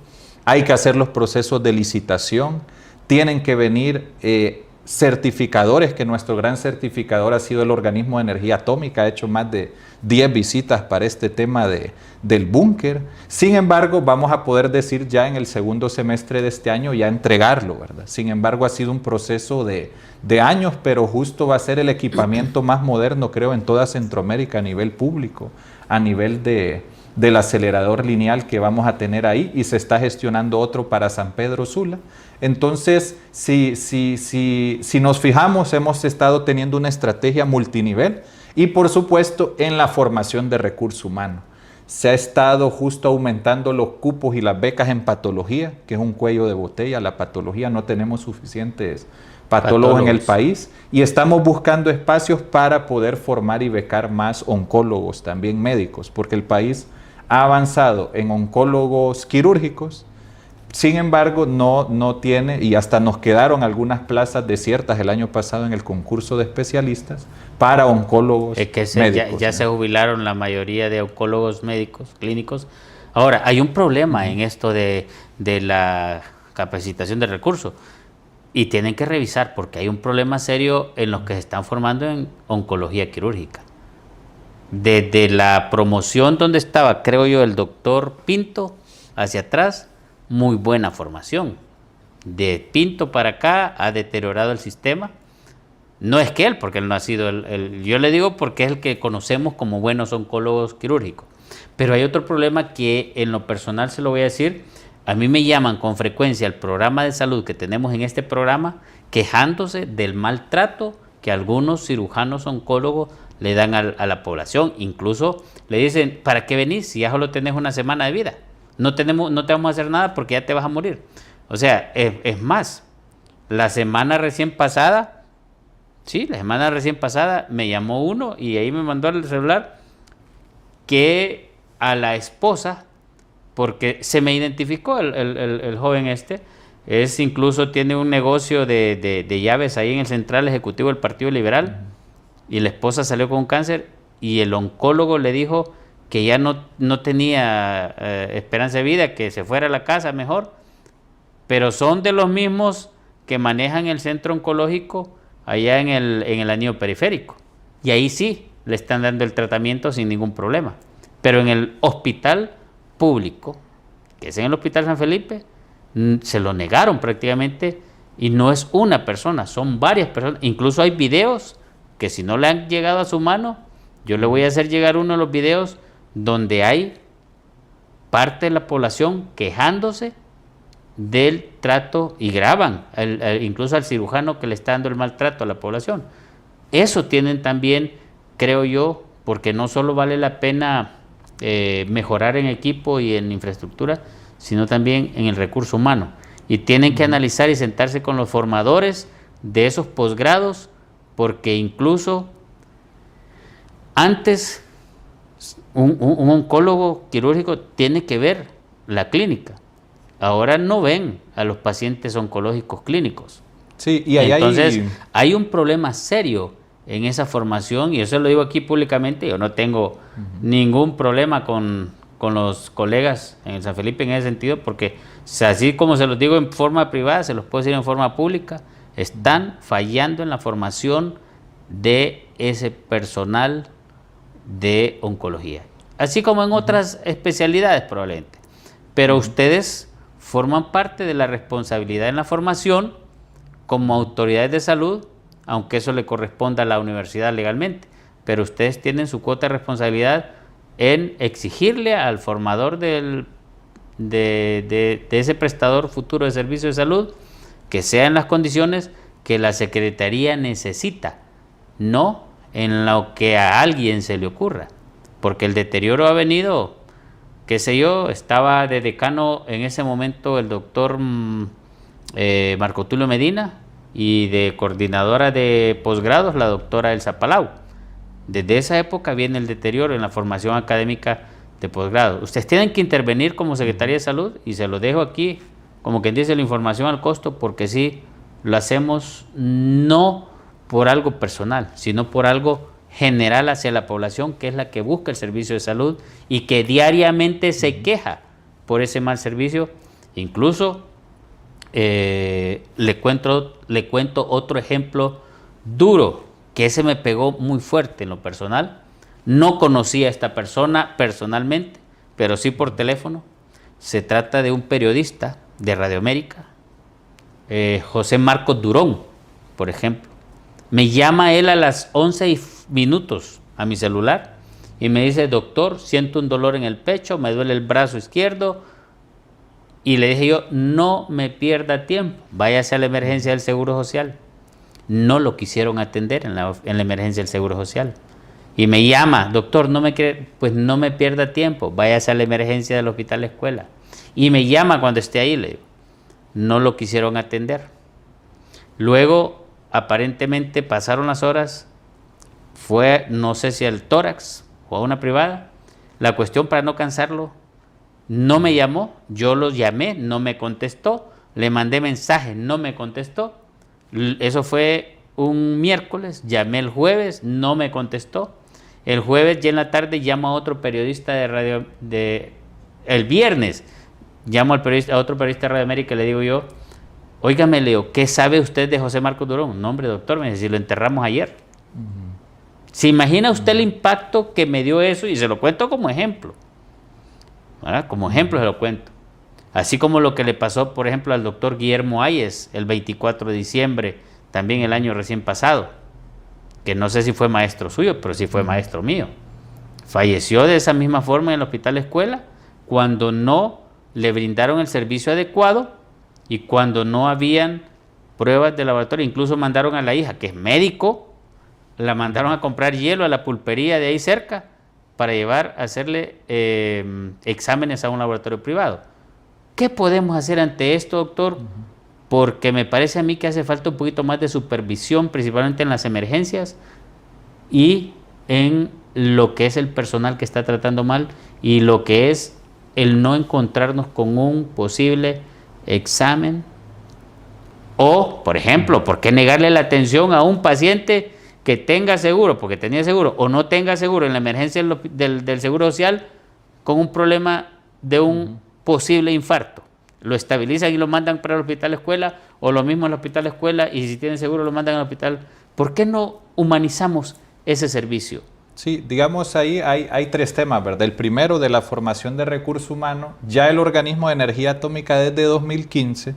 Hay que hacer los procesos de licitación, tienen que venir certificadores, que nuestro gran certificador ha sido el Organismo de Energía Atómica, ha hecho más de 10 visitas para este tema del búnker. Sin embargo, vamos a poder decir ya en el segundo semestre de este año ya entregarlo, ¿verdad? Sin embargo, ha sido un proceso de años, pero justo va a ser el equipamiento más moderno, creo, en toda Centroamérica a nivel público, a nivel del acelerador lineal que vamos a tener ahí, y se está gestionando otro para San Pedro Sula. Entonces, si nos fijamos, hemos estado teniendo una estrategia multinivel y, por supuesto, en la formación de recurso humano. Se ha estado justo aumentando los cupos y las becas en patología, que es un cuello de botella. La patología, no tenemos suficientes patólogos en el país, y estamos buscando espacios para poder formar y becar más oncólogos, también médicos, porque el país ha avanzado en oncólogos quirúrgicos. Sin embargo, no tiene, y hasta nos quedaron algunas plazas desiertas el año pasado en el concurso de especialistas para oncólogos médicos. Ya se jubilaron la mayoría de oncólogos médicos clínicos. Ahora, hay un problema en esto de de la capacitación de recursos. Y tienen que revisar porque hay un problema serio en los que se están formando en oncología quirúrgica. Desde la promoción donde estaba, creo yo, el doctor Pinto, hacia atrás, muy buena formación. De Pinto para acá ha deteriorado el sistema. No es que él, porque él no ha sido yo le digo porque es el que conocemos como buenos oncólogos quirúrgicos. Pero hay otro problema que en lo personal se lo voy a decir. A mí me llaman con frecuencia al programa de salud que tenemos en este programa, quejándose del maltrato que algunos cirujanos oncólogos le dan a la población. Incluso le dicen, ¿para qué venís si ya solo tenés una semana de vida? No te vamos a hacer nada porque ya te vas a morir. O sea, es más, la semana recién pasada me llamó uno y ahí me mandó al celular que a la esposa, porque se me identificó el joven incluso tiene un negocio de llaves ahí en el Central Ejecutivo del Partido Liberal, y la esposa salió con cáncer y el oncólogo le dijo que ya no tenía esperanza de vida, que se fuera a la casa mejor, pero son de los mismos que manejan el centro oncológico allá en el anillo periférico, y ahí sí le están dando el tratamiento sin ningún problema. Pero en el hospital público, que es en el Hospital San Felipe, se lo negaron prácticamente, y no es una persona, son varias personas. Incluso hay videos que si no le han llegado a su mano, yo le voy a hacer llegar uno de los videos donde hay parte de la población quejándose del trato y graban incluso al cirujano que le está dando el maltrato a la población. Eso tienen también, creo yo, porque no solo vale la pena mejorar en equipo y en infraestructura, sino también en el recurso humano. Y tienen que analizar y sentarse con los formadores de esos posgrados, porque incluso antes un oncólogo quirúrgico tiene que ver la clínica. Ahora no ven a los pacientes oncológicos clínicos. Sí, y entonces hay un problema serio en esa formación, y eso lo digo aquí públicamente. Yo no tengo ningún problema con los colegas en el San Felipe en ese sentido, porque así como se los digo en forma privada, se los puedo decir en forma pública. Están fallando en la formación de ese personal de oncología, así como en otras especialidades probablemente. Pero ustedes forman parte de la responsabilidad en la formación como autoridades de salud, aunque eso le corresponda a la universidad legalmente, pero ustedes tienen su cuota de responsabilidad en exigirle al formador de ese prestador futuro de servicio de salud que sea en las condiciones que la Secretaría necesita, no en lo que a alguien se le ocurra, porque el deterioro ha venido, qué sé yo. Estaba de decano en ese momento el doctor Marco Tulio Medina, y de coordinadora de posgrados la doctora Elsa Palau. Desde esa época viene el deterioro en la formación académica de posgrado. Ustedes tienen que intervenir como Secretaría de Salud, y se lo dejo aquí, como quien dice, la información al costo, porque sí lo hacemos no por algo personal, sino por algo general hacia la población, que es la que busca el servicio de salud y que diariamente se queja por ese mal servicio. Incluso le cuento otro ejemplo duro, que ese me pegó muy fuerte en lo personal. No conocía a esta persona personalmente, pero sí por teléfono. Se trata de un periodista de Radio América, José Marcos Durón, por ejemplo. Me llama él a las 11:00 a mi celular y me dice: doctor, siento un dolor en el pecho, me duele el brazo izquierdo. Y le dije yo: no me pierda tiempo, váyase a la emergencia del Seguro Social. No lo quisieron atender en la emergencia del Seguro Social. Y me llama: doctor, pues no me pierda tiempo, váyase a la emergencia del Hospital Escuela. Y me llama cuando esté ahí, le digo. No lo quisieron atender. Luego, aparentemente, pasaron las horas, fue, no sé si al tórax o a una privada. La cuestión, para no cansarlo, no me llamó, yo lo llamé, no me contestó, le mandé mensaje, no me contestó. Eso fue un miércoles, llamé el jueves, no me contestó. El jueves ya en la tarde llamo a otro periodista de radio, el viernes, llamo a otro periodista de Radio América y le digo yo, óigame, Leo, ¿qué sabe usted de José Marcos Durón? No, hombre, doctor, me dice, si lo enterramos ayer. ¿Se imagina usted el impacto que me dio eso? Y se lo cuento como ejemplo. ¿Verdad? Como ejemplo se lo cuento. Así como lo que le pasó, por ejemplo, al doctor Guillermo Ayes el 24 de diciembre, también el año recién pasado, que no sé si fue maestro suyo, pero sí fue maestro mío. Falleció de esa misma forma en el hospital escuela cuando no le brindaron el servicio adecuado y cuando no habían pruebas de laboratorio. Incluso mandaron a la hija, que es médico, la mandaron a comprar hielo a la pulpería de ahí cerca para llevar a hacerle exámenes a un laboratorio privado. ¿Qué podemos hacer ante esto, doctor? Porque me parece a mí que hace falta un poquito más de supervisión, principalmente en las emergencias y en lo que es el personal que está tratando mal y lo que es el no encontrarnos con un posible examen. O, por ejemplo, ¿por qué negarle la atención a un paciente que tenga seguro, porque tenía seguro, o no tenga seguro en la emergencia del Seguro Social con un problema de un posible infarto? Lo estabilizan y lo mandan para el hospital escuela, o lo mismo en el hospital escuela, y si tienen seguro lo mandan al hospital. ¿Por qué no humanizamos ese servicio? Sí, digamos ahí hay tres temas, ¿verdad? El primero, de la formación de recursos humanos. Ya el Organismo de Energía Atómica desde 2015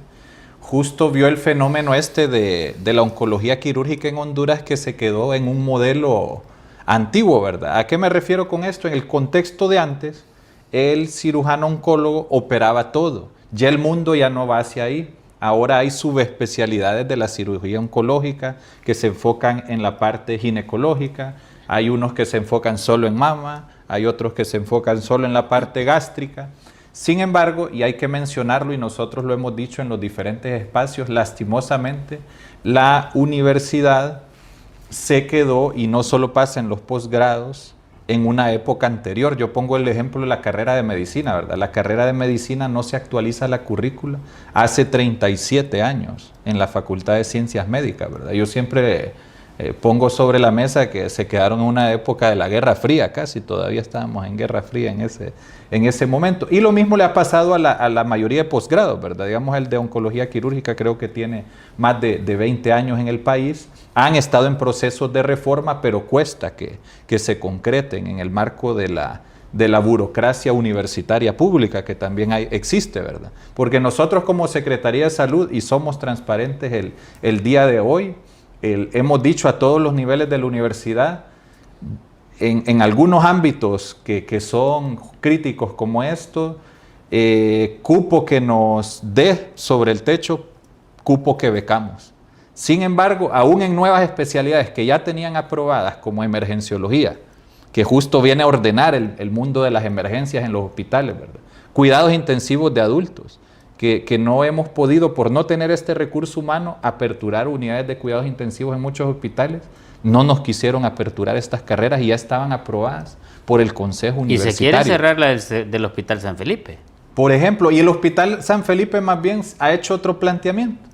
justo vio el fenómeno de la oncología quirúrgica en Honduras, que se quedó en un modelo antiguo, ¿verdad? ¿A qué me refiero con esto? En el contexto de antes, el cirujano oncólogo operaba todo. Ya el mundo ya no va hacia ahí. Ahora hay subespecialidades de la cirugía oncológica que se enfocan en la parte ginecológica. Hay unos que se enfocan solo en mama, hay otros que se enfocan solo en la parte gástrica. Sin embargo, y hay que mencionarlo, y nosotros lo hemos dicho en los diferentes espacios, lastimosamente, la universidad se quedó, y no solo pasa en los posgrados, en una época anterior. Yo pongo el ejemplo de la carrera de medicina, ¿verdad? La carrera de medicina no se actualiza la currícula hace 37 años en la Facultad de Ciencias Médicas, ¿verdad? Yo siempre pongo sobre la mesa que se quedaron en una época de la Guerra Fría, casi todavía estábamos en Guerra Fría en ese momento. Y lo mismo le ha pasado a la mayoría de posgrados, ¿verdad? Digamos, el de oncología quirúrgica creo que tiene más de 20 años en el país. Han estado en procesos de reforma, pero cuesta que se concreten en el marco de la burocracia universitaria pública que también existe, ¿verdad? Porque nosotros como Secretaría de Salud, y somos transparentes el día de hoy, hemos dicho a todos los niveles de la universidad, en algunos ámbitos que son críticos como esto, cupo que nos dé sobre el techo, cupo que becamos. Sin embargo, aún en nuevas especialidades que ya tenían aprobadas, como emergenciología, que justo viene a ordenar el mundo de las emergencias en los hospitales, ¿verdad? Cuidados intensivos de adultos, que no hemos podido, por no tener este recurso humano, aperturar unidades de cuidados intensivos en muchos hospitales. No nos quisieron aperturar estas carreras y ya estaban aprobadas por el Consejo Universitario. Y se quiere cerrar la del Hospital San Felipe. Por ejemplo, y el Hospital San Felipe más bien ha hecho otro planteamiento.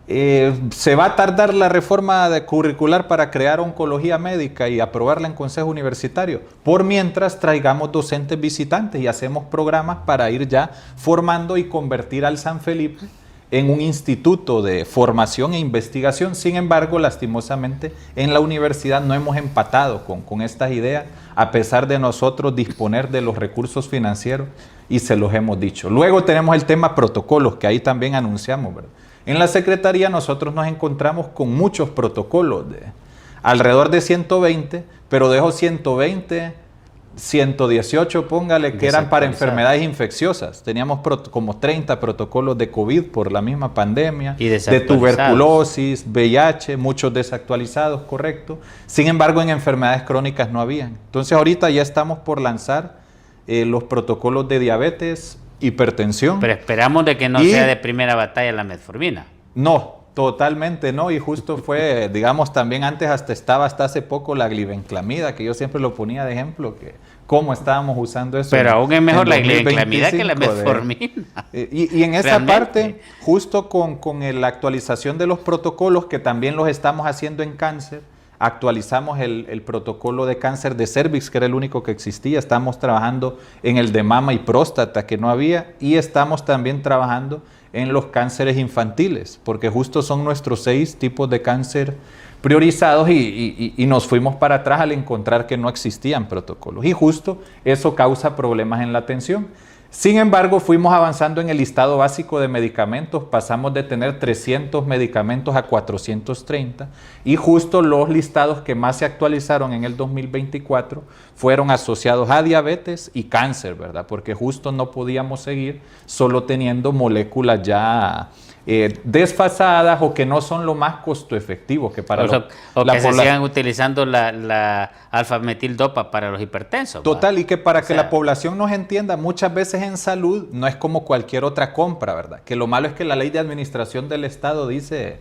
Se va a tardar la reforma curricular para crear oncología médica y aprobarla en Consejo Universitario. Por mientras, traigamos docentes visitantes y hacemos programas para ir ya formando y convertir al San Felipe en un instituto de formación e investigación. Sin embargo, lastimosamente, en la universidad no hemos empatado con estas ideas, a pesar de nosotros disponer de los recursos financieros, y se los hemos dicho. Luego tenemos el tema protocolos, que ahí también anunciamos, ¿verdad? En la Secretaría nosotros nos encontramos con muchos protocolos, alrededor de 120, pero de esos 120, 118, póngale, que eran para enfermedades infecciosas. Teníamos como 30 protocolos de COVID por la misma pandemia, de tuberculosis, VIH, muchos desactualizados, correcto. Sin embargo, en enfermedades crónicas no habían. Entonces ahorita ya estamos por lanzar los protocolos de diabetes, hipertensión. Pero esperamos de que no sea de primera batalla la metformina. No, totalmente no, y justo fue, digamos, también antes estaba hasta hace poco la glibenclamida, que yo siempre lo ponía de ejemplo, que cómo estábamos usando eso. Pero aún es mejor la glibenclamida que la metformina. Y en esa parte, justo con la actualización de los protocolos, que también los estamos haciendo en cáncer, actualizamos el protocolo de cáncer de cervix, que era el único que existía, estamos trabajando en el de mama y próstata, que no había, y estamos también trabajando en los cánceres infantiles, porque justo son nuestros 6 tipos de cáncer priorizados y nos fuimos para atrás al encontrar que no existían protocolos. Y justo eso causa problemas en la atención. Sin embargo, fuimos avanzando en el listado básico de medicamentos, pasamos de tener 300 medicamentos a 430 y justo los listados que más se actualizaron en el 2024 fueron asociados a diabetes y cáncer, ¿verdad? Porque justo no podíamos seguir solo teniendo moléculas ya desfasadas o que no son lo más costo efectivo que para se sigan utilizando la alfa-metildopa para los hipertensos. Total, y que para que la población nos entienda, muchas veces en salud no es como cualquier otra compra, ¿verdad? Que lo malo es que la ley de administración del Estado dice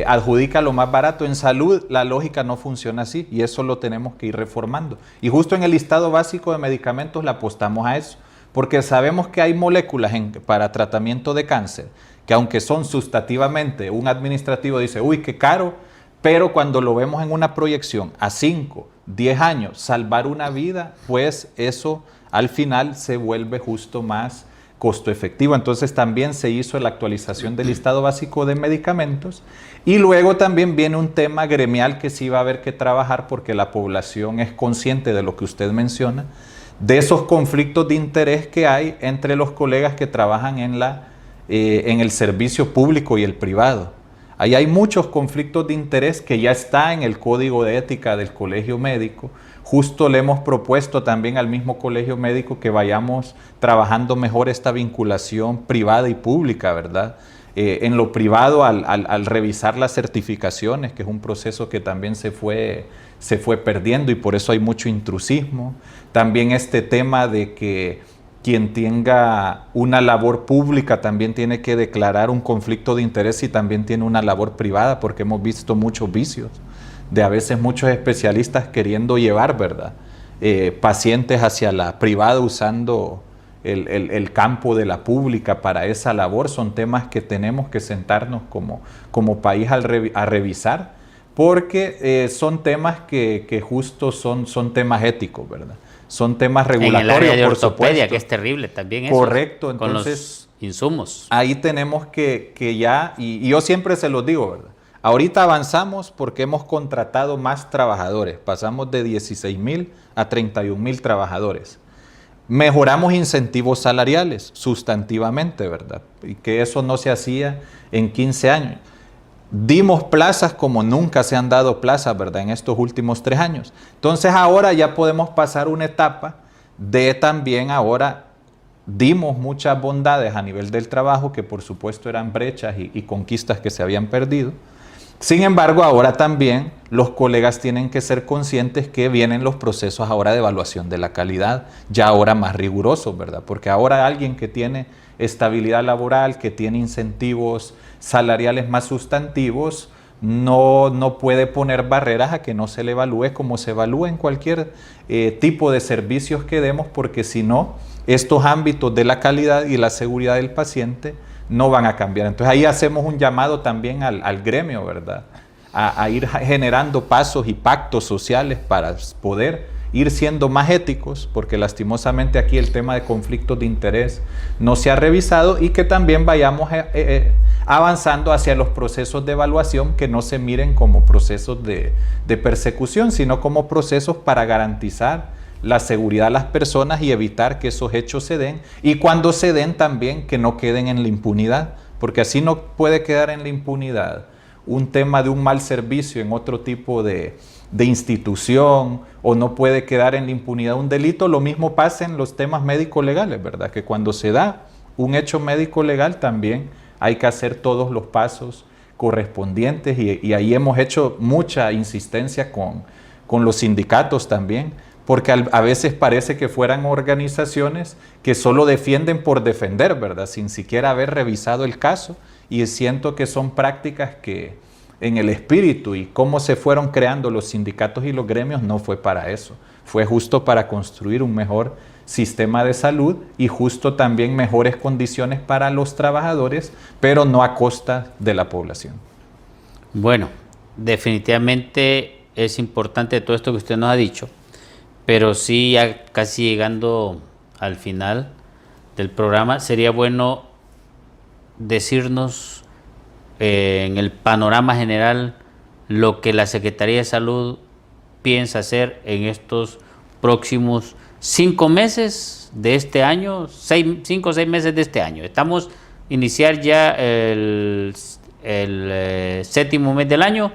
adjudica lo más barato. En salud la lógica no funciona así y eso lo tenemos que ir reformando. Y justo en el listado básico de medicamentos le apostamos a eso, porque sabemos que hay moléculas para tratamiento de cáncer que aunque son sustantivamente, un administrativo dice, uy, qué caro, pero cuando lo vemos en una proyección a 5, 10 años, salvar una vida, pues eso al final se vuelve justo más costo efectivo. Entonces también se hizo la actualización del listado básico de medicamentos y luego también viene un tema gremial que sí va a haber que trabajar porque la población es consciente de lo que usted menciona, de esos conflictos de interés que hay entre los colegas que trabajan en el servicio público y el privado. Ahí hay muchos conflictos de interés que ya está en el código de ética del colegio médico. Justo le hemos propuesto también al mismo colegio médico que vayamos trabajando mejor esta vinculación privada y pública, ¿verdad? En lo privado, al revisar las certificaciones, que es un proceso que también se fue perdiendo y por eso hay mucho intrusismo. También este tema de que quien tenga una labor pública también tiene que declarar un conflicto de interés y también tiene una labor privada, porque hemos visto muchos vicios de a veces muchos especialistas queriendo llevar, ¿verdad? Pacientes hacia la privada usando el campo de la pública para esa labor. Son temas que tenemos que sentarnos como país a revisar, porque son temas que justo son temas éticos, ¿verdad? Son temas regulatorios, en el área de por ortopedia, supuesto. que es terrible también eso. Correcto, entonces, con los insumos. Ahí tenemos que ya, y yo siempre se los digo, ¿verdad? Ahorita avanzamos porque hemos contratado más trabajadores, pasamos de 16,000 a 31,000 trabajadores. Mejoramos incentivos salariales sustantivamente, ¿verdad? Y que eso no se hacía en 15 años. Dimos plazas como nunca se han dado plazas, ¿verdad? En estos últimos 3 años. Entonces ahora ya podemos pasar una etapa de también ahora dimos muchas bondades a nivel del trabajo que por supuesto eran brechas y conquistas que se habían perdido. Sin embargo, ahora también los colegas tienen que ser conscientes que vienen los procesos ahora de evaluación de la calidad, ya ahora más rigurosos, ¿verdad? Porque ahora alguien que tiene estabilidad laboral, que tiene incentivos salariales más sustantivos, no puede poner barreras a que no se le evalúe como se evalúa en cualquier tipo de servicios que demos, porque si no, estos ámbitos de la calidad y la seguridad del paciente no van a cambiar. Entonces ahí hacemos un llamado también al gremio, ¿verdad? A ir generando pasos y pactos sociales para poder ir siendo más éticos, porque lastimosamente aquí el tema de conflictos de interés no se ha revisado, y que también vayamos avanzando hacia los procesos de evaluación que no se miren como procesos de persecución, sino como procesos para garantizar la seguridad de las personas y evitar que esos hechos se den, y cuando se den también que no queden en la impunidad, porque así no puede quedar en la impunidad un tema de un mal servicio en otro tipo de institución, o no puede quedar en la impunidad un delito. Lo mismo pasa en los temas médico-legales, ¿verdad? Que cuando se da un hecho médico-legal también hay que hacer todos los pasos correspondientes, y ahí hemos hecho mucha insistencia con los sindicatos también, porque a veces parece que fueran organizaciones que solo defienden por defender, ¿verdad? Sin siquiera haber revisado el caso, y siento que son prácticas que en el espíritu y cómo se fueron creando los sindicatos y los gremios no fue para eso, fue justo para construir un mejor sistema de salud y justo también mejores condiciones para los trabajadores, pero no a costa de la población. Bueno, definitivamente es importante todo esto que usted nos ha dicho, pero sí ya casi llegando al final del programa, sería bueno decirnos en el panorama general lo que la Secretaría de Salud piensa hacer en estos próximos 5 meses de este año, 5 o 6 meses de este año. Estamos iniciar ya el séptimo mes del año,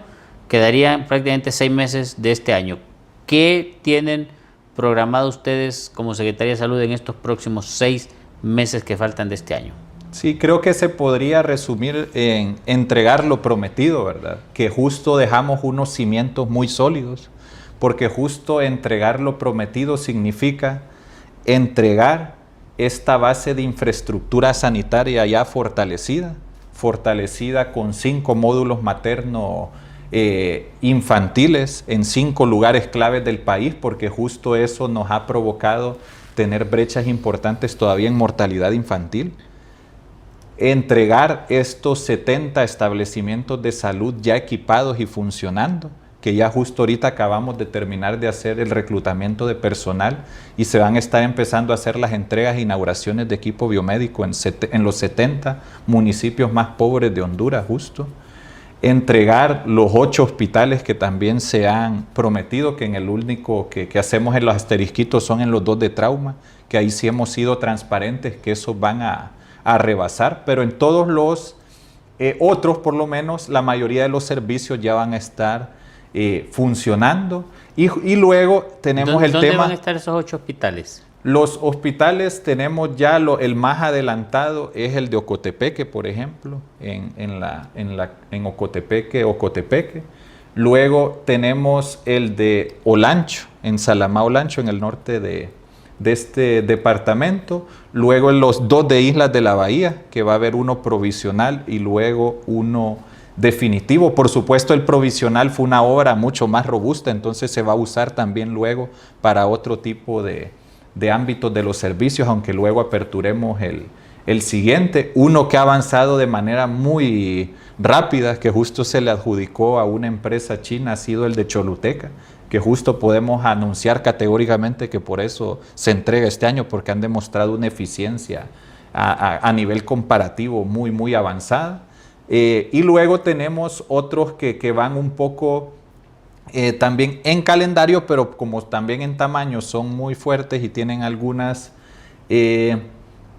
quedarían prácticamente 6 meses de este año. ¿Qué tienen programado ustedes como Secretaría de Salud en estos próximos 6 meses que faltan de este año? Sí, creo que se podría resumir en entregar lo prometido, ¿verdad? Que justo dejamos unos cimientos muy sólidos, porque justo entregar lo prometido significa entregar esta base de infraestructura sanitaria ya fortalecida con 5 módulos materno infantiles en 5 lugares claves del país, porque justo eso nos ha provocado tener brechas importantes todavía en mortalidad infantil. Entregar estos 70 establecimientos de salud ya equipados y funcionando, que ya justo ahorita acabamos de terminar de hacer el reclutamiento de personal y se van a estar empezando a hacer las entregas e inauguraciones de equipo biomédico en los 70 municipios más pobres de Honduras justo. Entregar los 8 hospitales que también se han prometido, que en el único que hacemos en los asterisquitos son en los 2 de trauma, que ahí sí hemos sido transparentes, que esos van a rebasar, pero en todos los otros, por lo menos, la mayoría de los servicios ya van a estar funcionando. Y luego tenemos el tema... ¿Dónde van a estar esos 8 hospitales? Los hospitales tenemos ya el más adelantado es el de Ocotepeque, por ejemplo, en Ocotepeque. Luego tenemos el de Olancho, en Salamá Olancho, en el norte de este departamento. Luego en los 2 de Islas de la Bahía, que va a haber uno provisional y luego uno definitivo. Por supuesto, el provisional fue una obra mucho más robusta, entonces se va a usar también luego para otro tipo de ámbitos de los servicios, aunque luego aperturemos el siguiente. Uno que ha avanzado de manera muy rápida, que justo se le adjudicó a una empresa china, ha sido el de Choluteca, que justo podemos anunciar categóricamente que por eso se entrega este año, porque han demostrado una eficiencia a nivel comparativo muy, muy avanzada. Y luego tenemos otros que van un poco también en calendario, pero como también en tamaño son muy fuertes y tienen algunos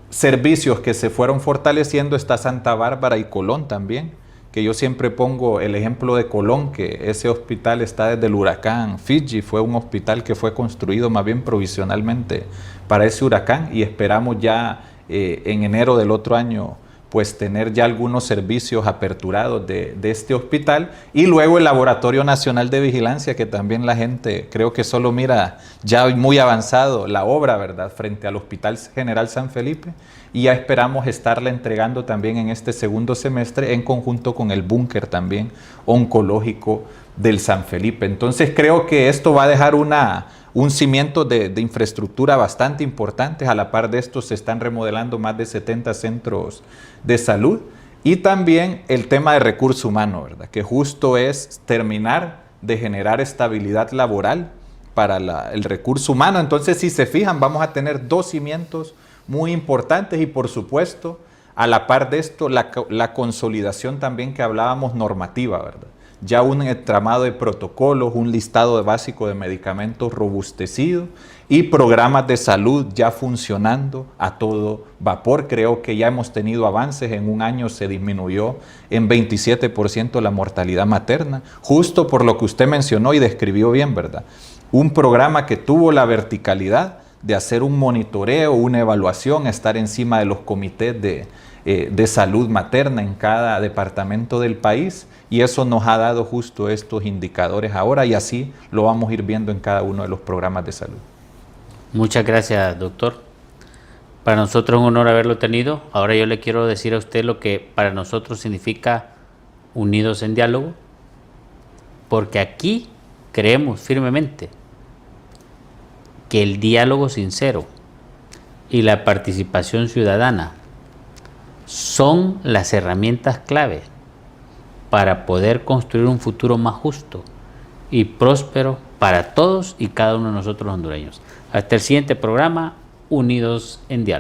servicios que se fueron fortaleciendo. Está Santa Bárbara y Colón también, que yo siempre pongo el ejemplo de Colón, que ese hospital está desde el huracán Fiji, fue un hospital que fue construido más bien provisionalmente para ese huracán y esperamos ya en enero del otro año pues tener ya algunos servicios aperturados de este hospital. Y luego el Laboratorio Nacional de Vigilancia, que también la gente creo que solo mira ya muy avanzado la obra, ¿verdad?, frente al Hospital General San Felipe, y ya esperamos estarla entregando también en este segundo semestre en conjunto con el búnker también oncológico del San Felipe. Entonces creo que esto va a dejar un cimiento de infraestructura bastante importante. A la par de esto se están remodelando más de 70 centros de salud, y también el tema de recurso humano, ¿verdad?, que justo es terminar de generar estabilidad laboral para el recurso humano. Entonces, si se fijan, vamos a tener 2 cimientos muy importantes y, por supuesto, a la par de esto, la consolidación también que hablábamos normativa, ¿verdad? Ya un entramado de protocolos, un listado básico de medicamentos robustecido y programas de salud ya funcionando a todo vapor. Creo que ya hemos tenido avances. En un año se disminuyó en 27% la mortalidad materna, justo por lo que usted mencionó y describió bien, ¿verdad? Un programa que tuvo la verticalidad de hacer un monitoreo, una evaluación, estar encima de los comités de salud materna en cada departamento del país, y eso nos ha dado justo estos indicadores ahora, y así lo vamos a ir viendo en cada uno de los programas de salud. Muchas gracias, doctor. Para nosotros es un honor haberlo tenido. Ahora yo le quiero decir a usted lo que para nosotros significa Unidos en Diálogo, porque aquí creemos firmemente que el diálogo sincero y la participación ciudadana son las herramientas clave para poder construir un futuro más justo y próspero para todos y cada uno de nosotros hondureños. Hasta el siguiente programa, Unidos en Diálogo.